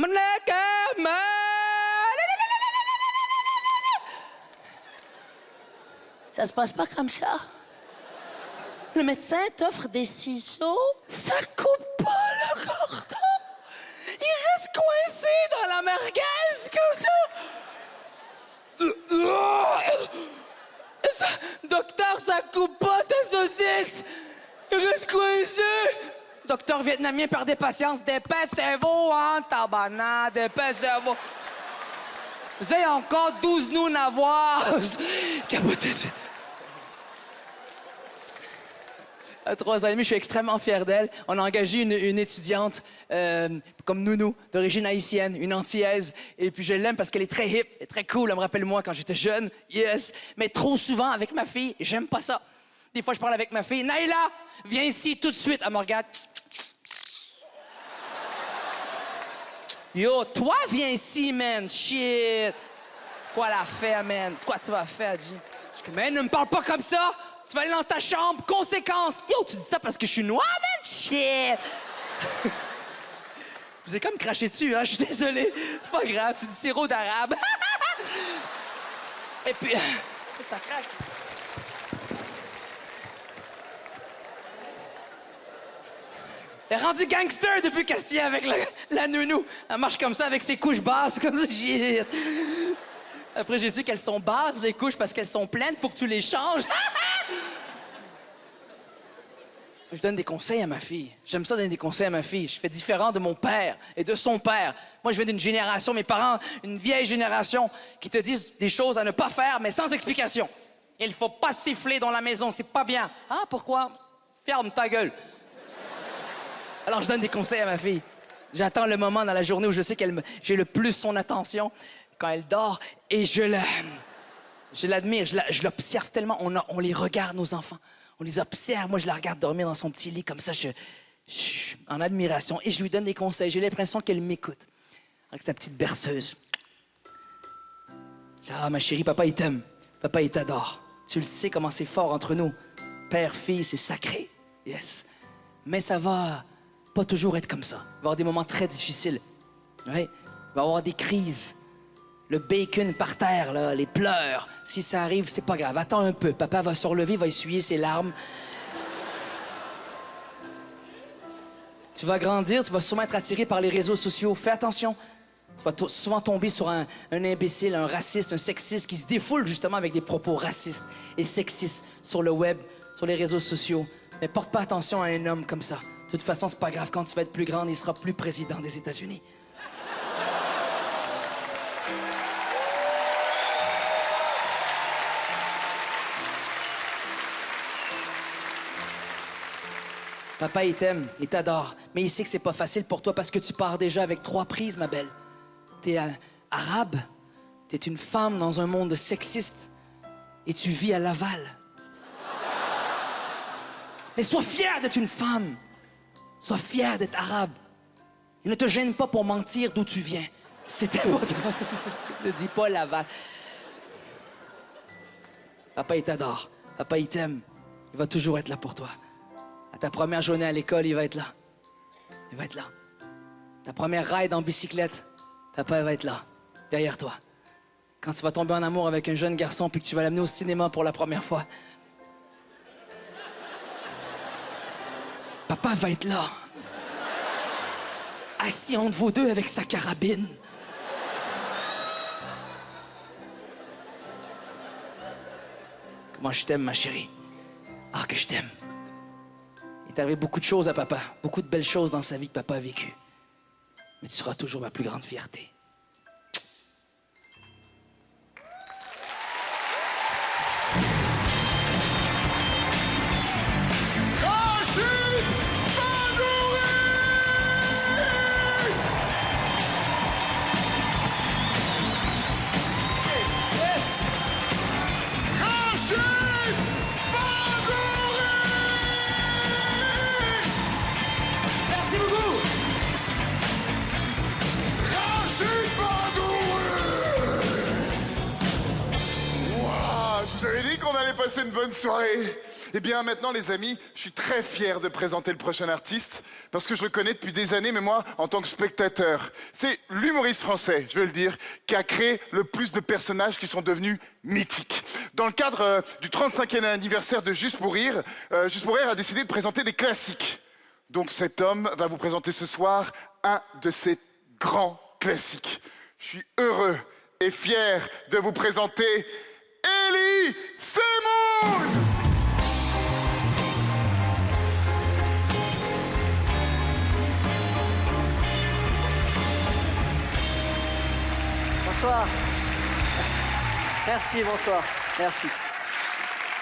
Ça se passe pas comme ça. Le médecin t'offre des ciseaux. Ça coupe pas le cordon. Il reste coincé dans la merguez comme ça. Docteur, ça coupe pas ta saucisse. Il reste coincé. Docteur vietnamien, perdez patience. Dépêchez-vous, hein, tabarnak. Dépêchez-vous. Vous avez encore 12 nous à voir. Capoté. À 3 ans et demi, je suis extrêmement fier d'elle. On a engagé une étudiante comme nounou, d'origine haïtienne, une antillaise. Et puis je l'aime parce qu'elle est très hip, elle est très cool. Elle me rappelle moi quand j'étais jeune. Yes. Mais trop souvent avec ma fille, j'aime pas ça. Des fois, je parle avec ma fille. Naïla, viens ici tout de suite. Elle me regarde. Yo, toi, viens ici, man. Shit. C'est quoi l'affaire, man? C'est quoi tu vas faire, G? Je dis, man, ne me parle pas comme ça. Tu vas aller dans ta chambre, conséquence. Yo, tu dis ça parce que je suis noir, man? Shit! Je vous ai comme craché dessus, hein? Je suis désolé. C'est pas grave, c'est du sirop d'arabe. Et puis, ça crache. Elle est rendue gangster depuis qu'elle se tient avec la nounou. Elle marche comme ça avec ses couches basses, comme ça. Shit! Après, j'ai su qu'elles sont basses, les couches, parce qu'elles sont pleines. Faut que tu les changes. Je donne des conseils à ma fille. J'aime ça donner des conseils à ma fille. Je fais différent de mon père et de son père. Moi, je viens d'une génération, mes parents, une vieille génération, qui te disent des choses à ne pas faire, mais sans explication. Il faut pas siffler dans la maison, c'est pas bien. Ah, pourquoi? Ferme ta gueule. Alors, je donne des conseils à ma fille. J'attends le moment dans la journée où je sais j'ai le plus son attention, quand elle dort, et je l'admire, je l'observe tellement. On les regarde, nos enfants. On les observe. Moi, je la regarde dormir dans son petit lit, comme ça, je suis en admiration. Et je lui donne des conseils. J'ai l'impression qu'elle m'écoute. Avec sa petite berceuse. Ah, ma chérie, papa, il t'aime. Papa, il t'adore. Tu le sais comment c'est fort entre nous. Père, fille, c'est sacré. Yes. Mais ça va pas toujours être comme ça. Il va y avoir des moments très difficiles. Ouais. Il va y avoir des crises. Le bacon par terre, là, les pleurs. Si ça arrive, c'est pas grave. Attends un peu. Papa va se relever, va essuyer ses larmes. Tu vas grandir, tu vas sûrement être attiré par les réseaux sociaux. Fais attention. Tu vas souvent tomber sur un imbécile, un raciste, un sexiste qui se défoule justement avec des propos racistes et sexistes sur le web, sur les réseaux sociaux. Mais porte pas attention à un homme comme ça. De toute façon, c'est pas grave. Quand tu vas être plus grande, il sera plus président des États-Unis. Papa, il t'aime, il t'adore, mais il sait que c'est pas facile pour toi parce que tu pars déjà avec 3 prises, ma belle. T'es arabe, t'es une femme dans un monde sexiste et tu vis à Laval. Mais sois fière d'être une femme, sois fière d'être arabe. Et ne te gêne pas pour mentir d'où tu viens. C'était pas... Ne dis pas Laval. Papa, il t'adore, papa, il t'aime, il va toujours être là pour toi. À ta première journée à l'école, il va être là. Il va être là. Ta première ride en bicyclette, papa va être là, derrière toi. Quand tu vas tomber en amour avec un jeune garçon puis que tu vas l'amener au cinéma pour la première fois, papa va être là. Assis entre vous deux avec sa carabine. Comment je t'aime, ma chérie. Ah, que je t'aime. Il t'est arrivé beaucoup de choses à papa, beaucoup de belles choses dans sa vie que papa a vécues. Mais tu seras toujours ma plus grande fierté. Franchis! passé une bonne soirée. Eh bien, maintenant, les amis, je suis très fier de présenter le prochain artiste parce que je le connais depuis des années, mais moi, en tant que spectateur. C'est l'humoriste français, je veux le dire, qui a créé le plus de personnages qui sont devenus mythiques. Dans le cadre du 35e anniversaire de Juste pour Rire a décidé de présenter des classiques. Donc cet homme va vous présenter ce soir un de ses grands classiques. Je suis heureux et fier de vous présenter Elie Semoun! Bonsoir. Merci, bonsoir. Merci.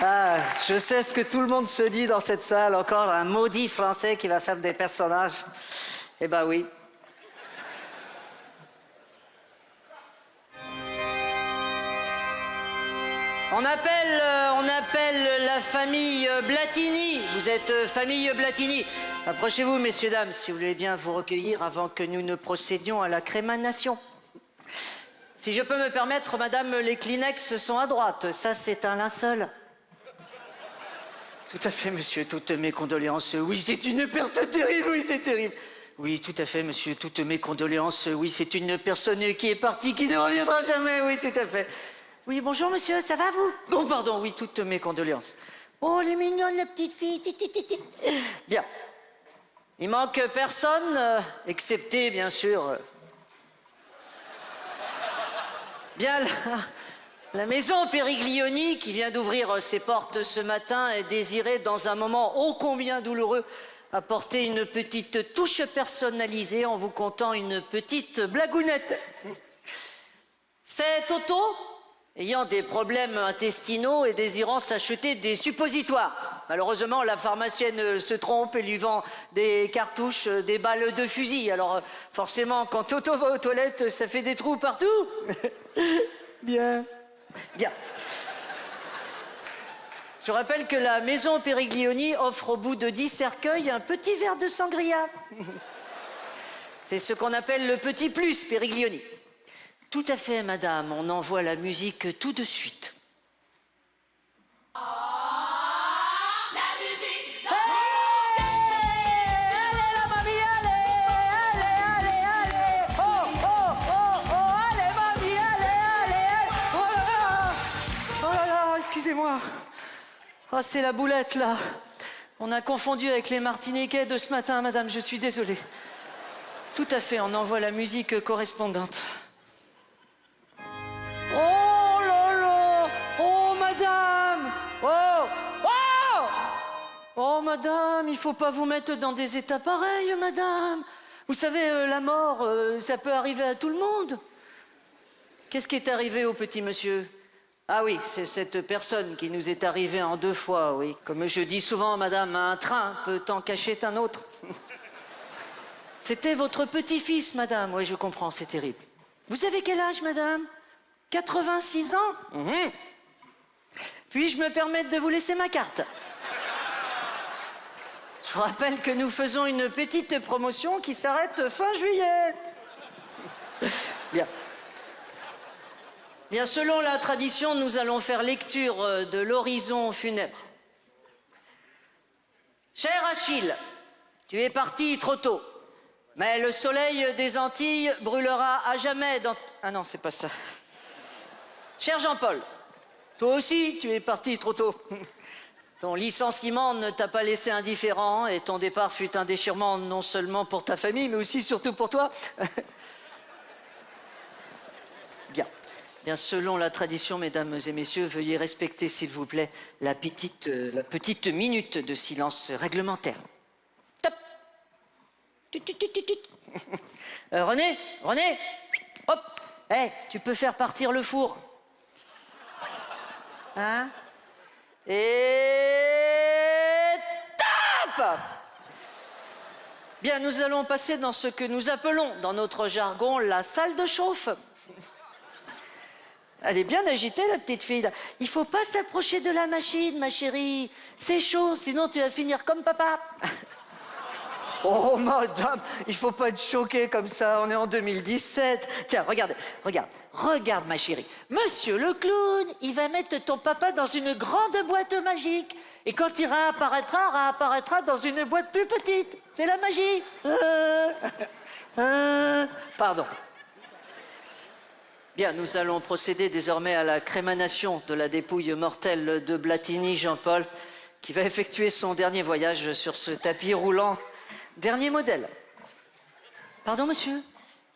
Ah, je sais ce que tout le monde se dit dans cette salle. Encore un maudit français qui va faire des personnages. Eh ben oui. On appelle la famille Blatini. Vous êtes famille Blatini. Approchez-vous, messieurs, dames, si vous voulez bien vous recueillir avant que nous ne procédions à la crémanation. Si je peux me permettre, madame, les Kleenex sont à droite. Ça, c'est un linceul. Tout à fait, monsieur, toutes mes condoléances. Oui, c'est une perte terrible, oui, c'est terrible. Oui, tout à fait, monsieur, toutes mes condoléances. Oui, c'est une personne qui est partie, qui ne reviendra jamais, oui, tout à fait. Oui, bonjour, monsieur, ça va, vous? Oh, pardon, oui, toutes mes condoléances. Oh, elle est mignonne, la petite fille. Bien. Il manque personne, excepté, bien sûr... Bien, la maison Périglioni, qui vient d'ouvrir ses portes ce matin, est désirée, dans un moment ô combien douloureux, apporter une petite touche personnalisée en vous contant une petite blagounette. C'est Toto, ayant des problèmes intestinaux et désirant s'acheter des suppositoires. Malheureusement, la pharmacienne se trompe et lui vend des cartouches, des balles de fusil. Alors, forcément, quand Toto va aux toilettes, ça fait des trous partout. Bien. Bien. Je rappelle que la maison Périglioni offre au bout de 10 cercueils un petit verre de sangria. C'est ce qu'on appelle le petit plus Périglioni. Tout à fait, madame. On envoie la musique tout de suite. Excusez-moi. Oh, c'est la boulette, là. On a confondu avec les Martiniquais de ce matin, madame, je suis désolé. Tout à fait, on envoie la musique correspondante. Oh là là! Oh, madame! Oh! Oh! Oh, madame, il faut pas vous mettre dans des états pareils, madame. Vous savez, la mort, ça peut arriver à tout le monde. Qu'est-ce qui est arrivé au petit monsieur? Ah oui, c'est cette personne qui nous est arrivée en 2 fois, oui. Comme je dis souvent, madame, un train peut en cacher un autre. C'était votre petit-fils, madame. Oui, je comprends, c'est terrible. Vous avez quel âge, madame? 86 ans? Puis-je me permettre de vous laisser ma carte? Je vous rappelle que nous faisons une petite promotion qui s'arrête fin juillet. Bien. Bien, selon la tradition, nous allons faire lecture de l'horizon funèbre. Cher Achille, tu es parti trop tôt, mais le soleil des Antilles brûlera à jamais dans... Ah non, c'est pas ça. Cher Jean-Paul, toi aussi, tu es parti trop tôt. Ton licenciement ne t'a pas laissé indifférent et ton départ fut un déchirement non seulement pour ta famille, mais aussi surtout pour toi. Bien. Bien, selon la tradition, mesdames et messieurs, veuillez respecter, s'il vous plaît, la petite minute de silence réglementaire. Top. René, hop, hey, tu peux faire partir le four. Hein? Et... top! Bien, nous allons passer dans ce que nous appelons, dans notre jargon, la salle de chauffe. Elle est bien agitée, la petite fille. Il faut pas s'approcher de la machine, ma chérie. C'est chaud, sinon tu vas finir comme papa. Oh, madame, il faut pas être choqué comme ça, on est en 2017. Tiens, regarde ma chérie. Monsieur le clown, il va mettre ton papa dans une grande boîte magique. Et quand il réapparaîtra dans une boîte plus petite. C'est la magie. Pardon. Bien, nous allons procéder désormais à la crémanation de la dépouille mortelle de Blatini Jean-Paul, qui va effectuer son dernier voyage sur ce tapis roulant. Dernier modèle. Pardon, monsieur?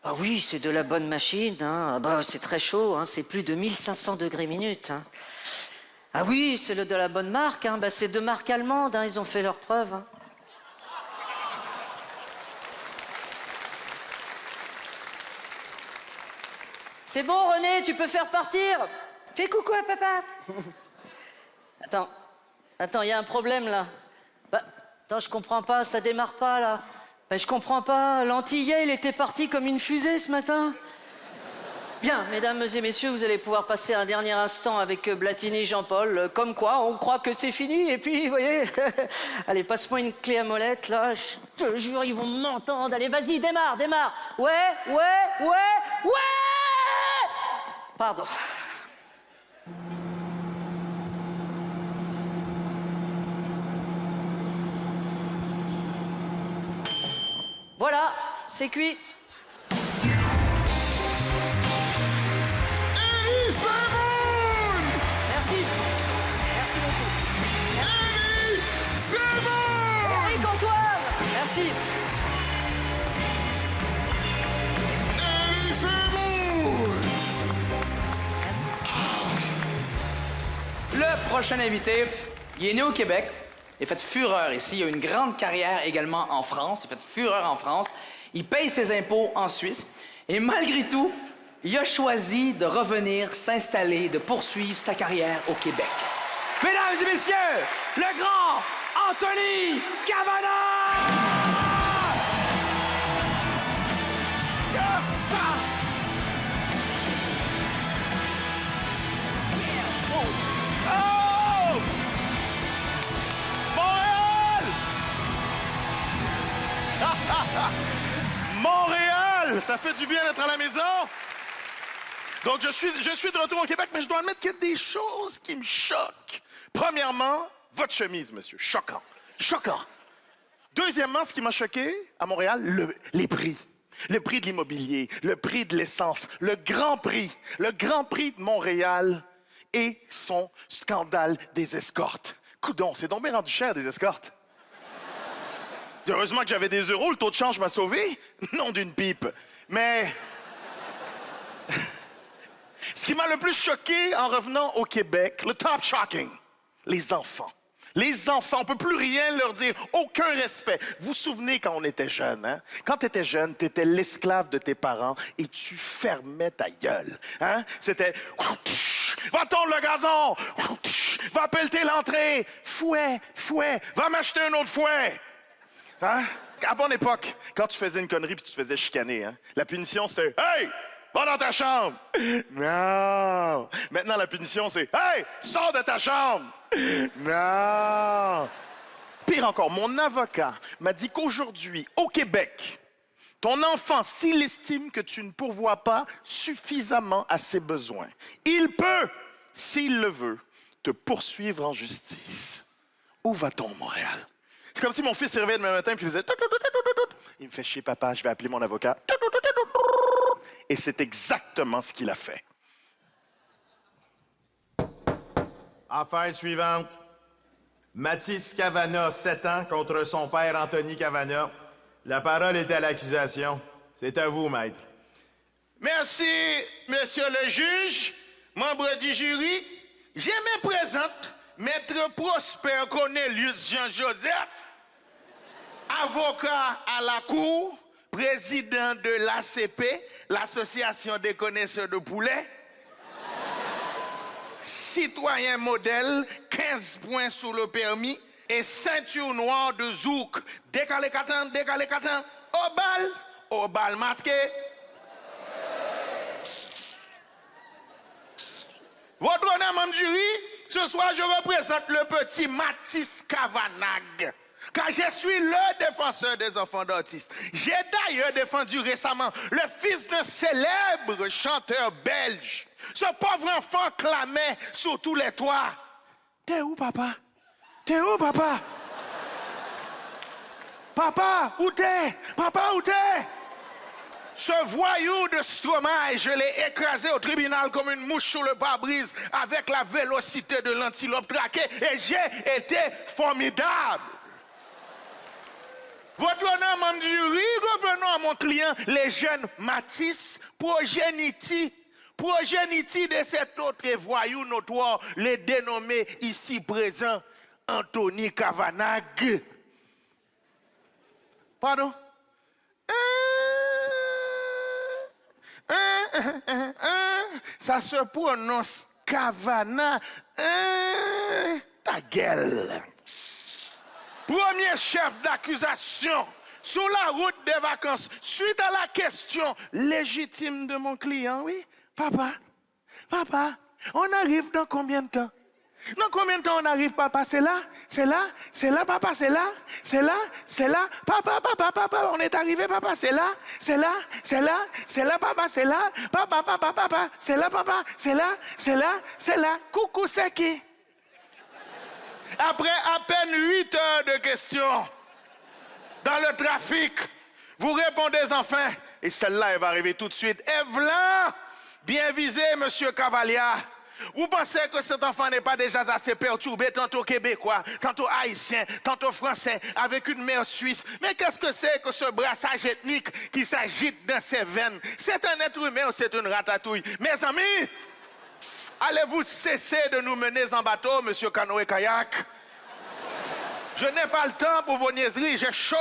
Ah oui, c'est de la bonne machine, hein. Ah bah, c'est très chaud, hein. C'est plus de 1500 degrés minutes, hein. Ah oui, c'est de la bonne marque, hein. Bah, c'est de marque allemande, hein. Ils ont fait leurs preuves, hein. C'est bon, René, tu peux faire partir. Fais coucou à papa. Attends, il y a un problème, là. Bah, attends, je comprends pas, ça démarre pas, là. Bah, je comprends pas, l'antillais, il était parti comme une fusée ce matin. Bien, mesdames et messieurs, vous allez pouvoir passer un dernier instant avec Blatini Jean-Paul. Comme quoi, on croit que c'est fini, et puis, vous voyez... Allez, passe-moi une clé à molette, là. Je te jure, ils vont m'entendre. Allez, vas-y, démarre. Ouais. Pardon. Voilà, c'est cuit. Merci beaucoup. Eric Antoine, merci. Le prochain invité, il est né au Québec. Il a fait fureur ici. Il a une grande carrière également en France. Il a fait fureur en France. Il paye ses impôts en Suisse. Et malgré tout, il a choisi de revenir s'installer, de poursuivre sa carrière au Québec. Mesdames et messieurs, le grand Anthony Cavana! Montréal! Ça fait du bien d'être à la maison. Donc, je suis de retour au Québec, mais je dois admettre qu'il y a des choses qui me choquent. Premièrement, votre chemise, monsieur. Choquant. Choquant. Deuxièmement, ce qui m'a choqué à Montréal, les prix. Le prix de l'immobilier, le prix de l'essence, le Grand Prix de Montréal et son scandale des escortes. Coudon, c'est donc bien rendu cher, des escortes. Heureusement que j'avais des euros, le taux de change m'a sauvé. Non d'une pipe. Mais... ce qui m'a le plus choqué en revenant au Québec, le top shocking, les enfants. Les enfants, on peut plus rien leur dire, aucun respect. Vous vous souvenez quand on était jeune, hein? Quand tu étais jeune, tu étais l'esclave de tes parents et tu fermais ta gueule, hein? C'était... va tondre le gazon! Va pelleter l'entrée! Fouet! Va m'acheter un autre fouet! Hein? À bonne époque, quand tu faisais une connerie puis tu te faisais chicaner, hein? La punition, c'était « Hey! Va dans ta chambre! » Non! Maintenant, la punition, c'est « Hey! Sors de ta chambre! » Non! Pire encore, mon avocat m'a dit qu'aujourd'hui, au Québec, ton enfant, s'il estime que tu ne pourvois pas suffisamment à ses besoins, il peut, s'il le veut, te poursuivre en justice. Où va-t-on, Montréal? C'est comme si mon fils se réveillait demain matin et faisait... Il me fait chier, papa, je vais appeler mon avocat. Et c'est exactement ce qu'il a fait. Affaire suivante. Mathis Cavana, 7 ans, contre son père Anthony Cavana. La parole est à l'accusation. C'est à vous, maître. Merci, monsieur le juge, membre du jury. Je me présente, maître Prosper Cornelius Jean-Joseph, avocat à la cour, président de l'ACP, l'Association des connaisseurs de poulets, citoyen modèle, 15 points sur le permis et ceinture noire de zouk. Décalé 4 ans, au bal masqué. Votre honneur, membre du jury, ce soir, je représente le petit Mathis Cavanagh, car je suis le défenseur des enfants d'autistes. J'ai d'ailleurs défendu récemment le fils d'un célèbre chanteur belge. Ce pauvre enfant clamait sur tous les toits. T'es où, papa? T'es où, papa? Papa, où t'es? Papa, où t'es? Ce voyou de Stromae, je l'ai écrasé au tribunal comme une mouche sur le pare-brise avec la vélocité de l'antilope traquée et j'ai été formidable. Votre honneur, membre du jury, revenons à mon client, les jeunes Matisse, progénitie de cet autre voyou notoire, les dénommés ici présents Anthony Kavanagh. Pardon? Ça se prononce Cavana. Ta gueule. Premier chef d'accusation sur la route des vacances, suite à la question légitime de mon client, oui, papa, on arrive dans combien de temps? Dans combien de temps on arrive, papa? C'est là, papa, c'est là, papa, on est arrivé, papa, c'est là, papa, c'est là, papa, c'est là, papa, c'est là, coucou, c'est qui? Après à peine 8 heures de questions, dans le trafic, vous répondez enfin, et celle-là, elle va arriver tout de suite. Evelyn, bien visé, monsieur Cavalia. Vous pensez que cet enfant n'est pas déjà assez perturbé, tantôt québécois, tantôt haïtien, tantôt français, avec une mère suisse? Mais qu'est-ce que c'est que ce brassage ethnique qui s'agite dans ses veines? C'est un être humain ou c'est une ratatouille? Mes amis, allez-vous cesser de nous mener en bateau, monsieur canoë-kayak? Je n'ai pas le temps pour vos niaiseries, j'ai chaud,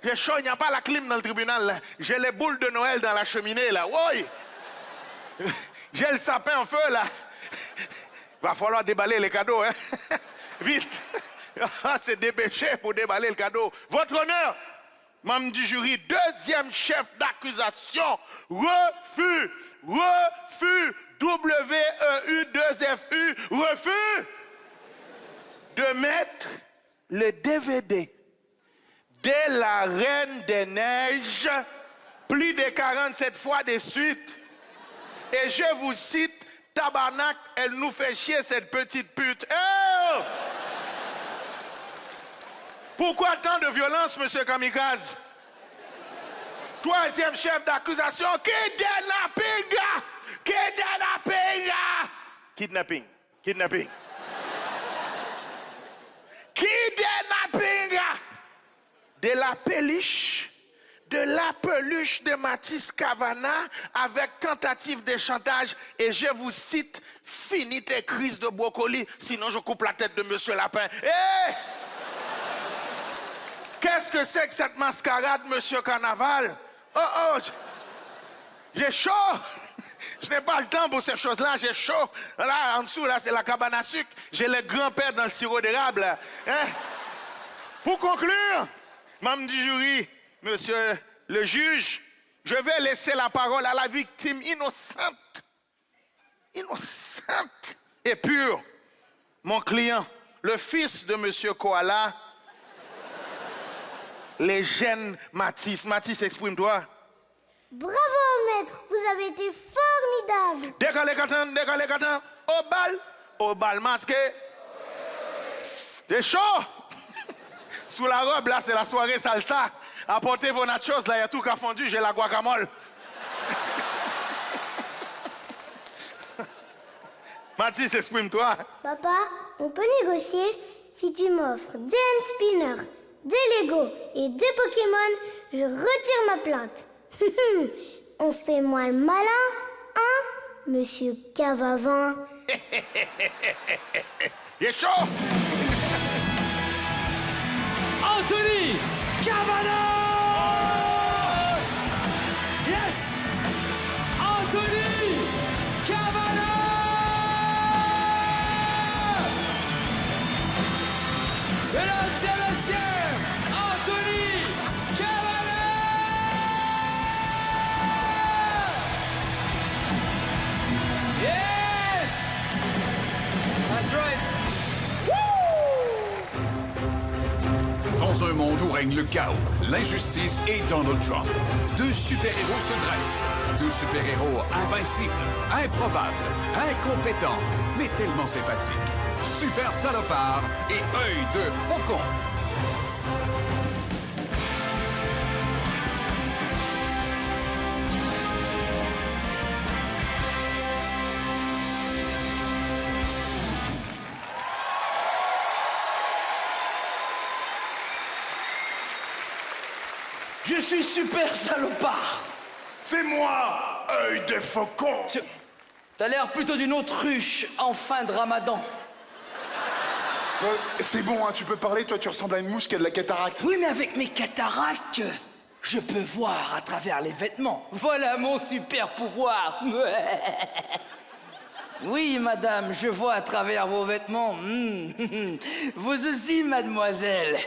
il n'y a pas la clim dans le tribunal, là. J'ai les boules de Noël dans la cheminée, là, oui. J'ai le sapin en feu, là. Va falloir déballer les cadeaux, hein? Vite! C'est dépêché pour déballer le cadeau. Votre honneur, membre du jury, deuxième chef d'accusation, refus, W-E-U-2-F-U, refus de mettre le DVD de la Reine des Neiges plus de 47 fois de suite. Et je vous cite, tabarnak, elle nous fait chier cette petite pute. Oh! Pourquoi tant de violence, monsieur Kamikaze? Troisième chef d'accusation, kidnapping. De la peluche de Matisse Cavana avec tentative de chantage et je vous cite, finis tes crises de brocoli, sinon je coupe la tête de monsieur Lapin. Hey! Qu'est-ce que c'est que cette mascarade, monsieur Carnaval? Oh, j'ai chaud. Je n'ai pas le temps pour ces choses-là, j'ai chaud. Là, en dessous, là, c'est la cabane à sucre. J'ai le grand-père dans le sirop d'érable. Hein? Pour conclure, membre du jury, monsieur le juge, je vais laisser la parole à la victime innocente et pure, mon client, le fils de monsieur Koala, les jeunes Matisse. Matisse, exprime-toi. Bravo, maître, vous avez été formidable. Décalé, Catan, au bal masqué. C'est chaud. Sous la robe, là, c'est la soirée salsa. Apportez vos nachos, là, il y a tout qu'à fondu, j'ai la guacamole. Mathis, exprime-toi. Papa, on peut négocier? Si tu m'offres des hand spinners, des Lego et des Pokémon, je retire ma plainte. On fait moins le malin, hein, monsieur Cavavin? Il est chaud. Anthony Cavana! Yes! Anthony Cavana! Mesdames et messieurs, Anthony Cavana! Yes! That's right. Ton Dans un monde où règne le chaos, l'injustice et Donald Trump, deux super-héros se dressent. Deux super-héros invincibles, improbables, incompétents, mais tellement sympathiques. Super Salopard et Œil de Faucon. Je suis Super Salopard. C'est moi, Œil de Faucon. T'as l'air plutôt d'une autruche en fin de ramadan. C'est bon, hein, tu peux parler, toi tu ressembles à une mouche qui a de la cataracte. Oui, mais avec mes cataractes, je peux voir à travers les vêtements. Voilà mon super pouvoir. Oui, madame, je vois à travers vos vêtements. Vous aussi, mademoiselle.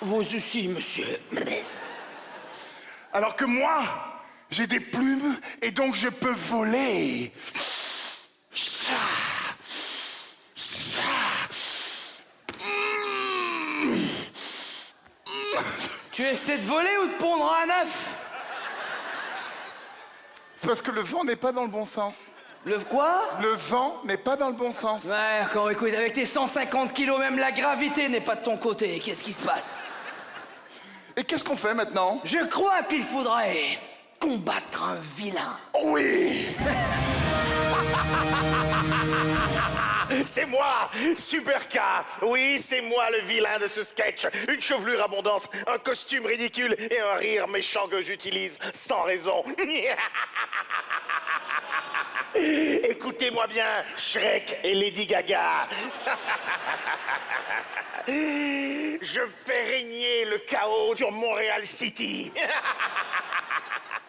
Vous aussi, monsieur. Alors que moi, j'ai des plumes et donc je peux voler. Ça. Tu essaies de voler ou de pondre un œuf? C'est parce que le vent n'est pas dans le bon sens. Le quoi? Le vent n'est pas dans le bon sens. Ouais, quand écoute, avec tes 150 kilos, même la gravité n'est pas de ton côté. Qu'est-ce qui se passe? Et qu'est-ce qu'on fait maintenant? Je crois qu'il faudrait combattre un vilain. Oui. C'est moi, Super K. Oui, c'est moi le vilain de ce sketch. Une chevelure abondante, un costume ridicule et un rire méchant que j'utilise sans raison. Écoutez-moi bien, Shrek et Lady Gaga. Je fais régner le chaos sur Montréal City.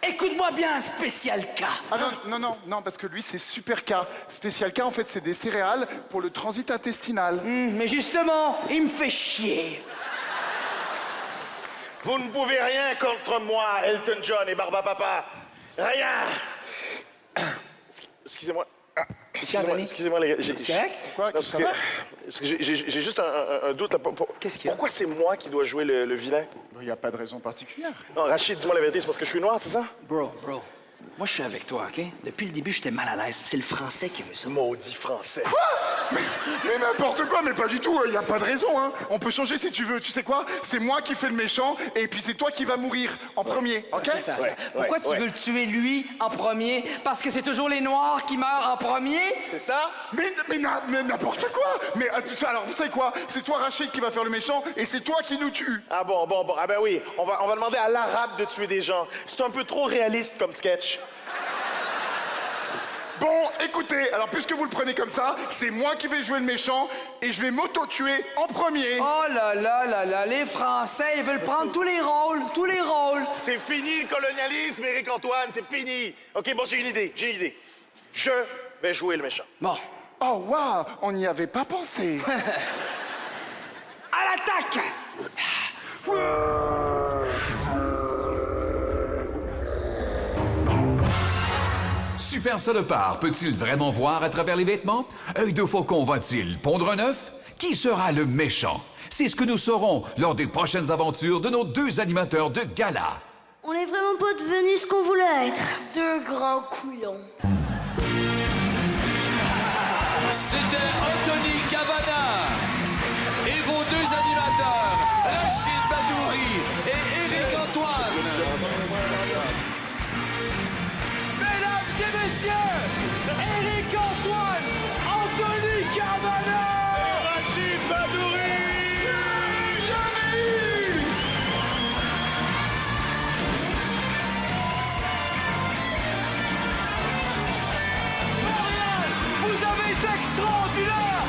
Écoute-moi bien, Spécial K. Ah non, parce que lui, c'est Super K. Spécial K, en fait, c'est des céréales pour le transit intestinal. Mais justement, il me fait chier. Vous ne pouvez rien contre moi, Elton John et Barba Papa. Rien. Excusez-moi. Excusez-moi, les gars. Quoi? Parce que j'ai juste un doute. Qu'est-ce qu'il y a? Pourquoi c'est moi qui dois jouer le vilain? Il n'y a pas de raison particulière. Non, Rachid, dis-moi la vérité, c'est parce que je suis noir, c'est ça? Bro, moi je suis avec toi, OK? Depuis le début, j'étais mal à l'aise. C'est le français qui veut ça. Maudit français. Quoi? Mais n'importe quoi, mais pas du tout. Il n'y a pas de raison, hein. On peut changer si tu veux. Tu sais quoi? C'est moi qui fais le méchant et puis c'est toi qui vas mourir en premier, OK? C'est ça. Pourquoi tu veux le tuer lui en premier? Parce que c'est toujours les Noirs qui meurent en premier? C'est ça? Mais n'importe quoi! Mais alors, vous savez quoi? C'est toi, Rachid, qui va faire le méchant et c'est toi qui nous tue. Ah bon. Ah ben oui, on va demander à l'arabe de tuer des gens. C'est un peu trop réaliste comme sketch. Bon, écoutez, alors puisque vous le prenez comme ça, c'est moi qui vais jouer le méchant et je vais m'auto-tuer en premier. Oh là, les Français, ils veulent prendre tous les rôles. C'est fini le colonialisme, Éric-Antoine, c'est fini. OK, bon, j'ai une idée. Je vais jouer le méchant. Bon. Oh, waouh, on n'y avait pas pensé. À l'attaque! Super Salopard peut-il vraiment voir à travers les vêtements? Œil de Faucon va-t-il pondre un œuf? Qui sera le méchant? C'est ce que nous saurons lors des prochaines aventures de nos deux animateurs de gala. On n'est vraiment pas devenus ce qu'on voulait être. Deux grands couillons. C'était Anthony Cavana et vos deux animateurs, Rachid Badouri et Éric-Antoine. Mesdames et messieurs, Éric-Antoine, Anthony Cavana et Rachid Badouri. Montréal, vous avez été extraordinaire.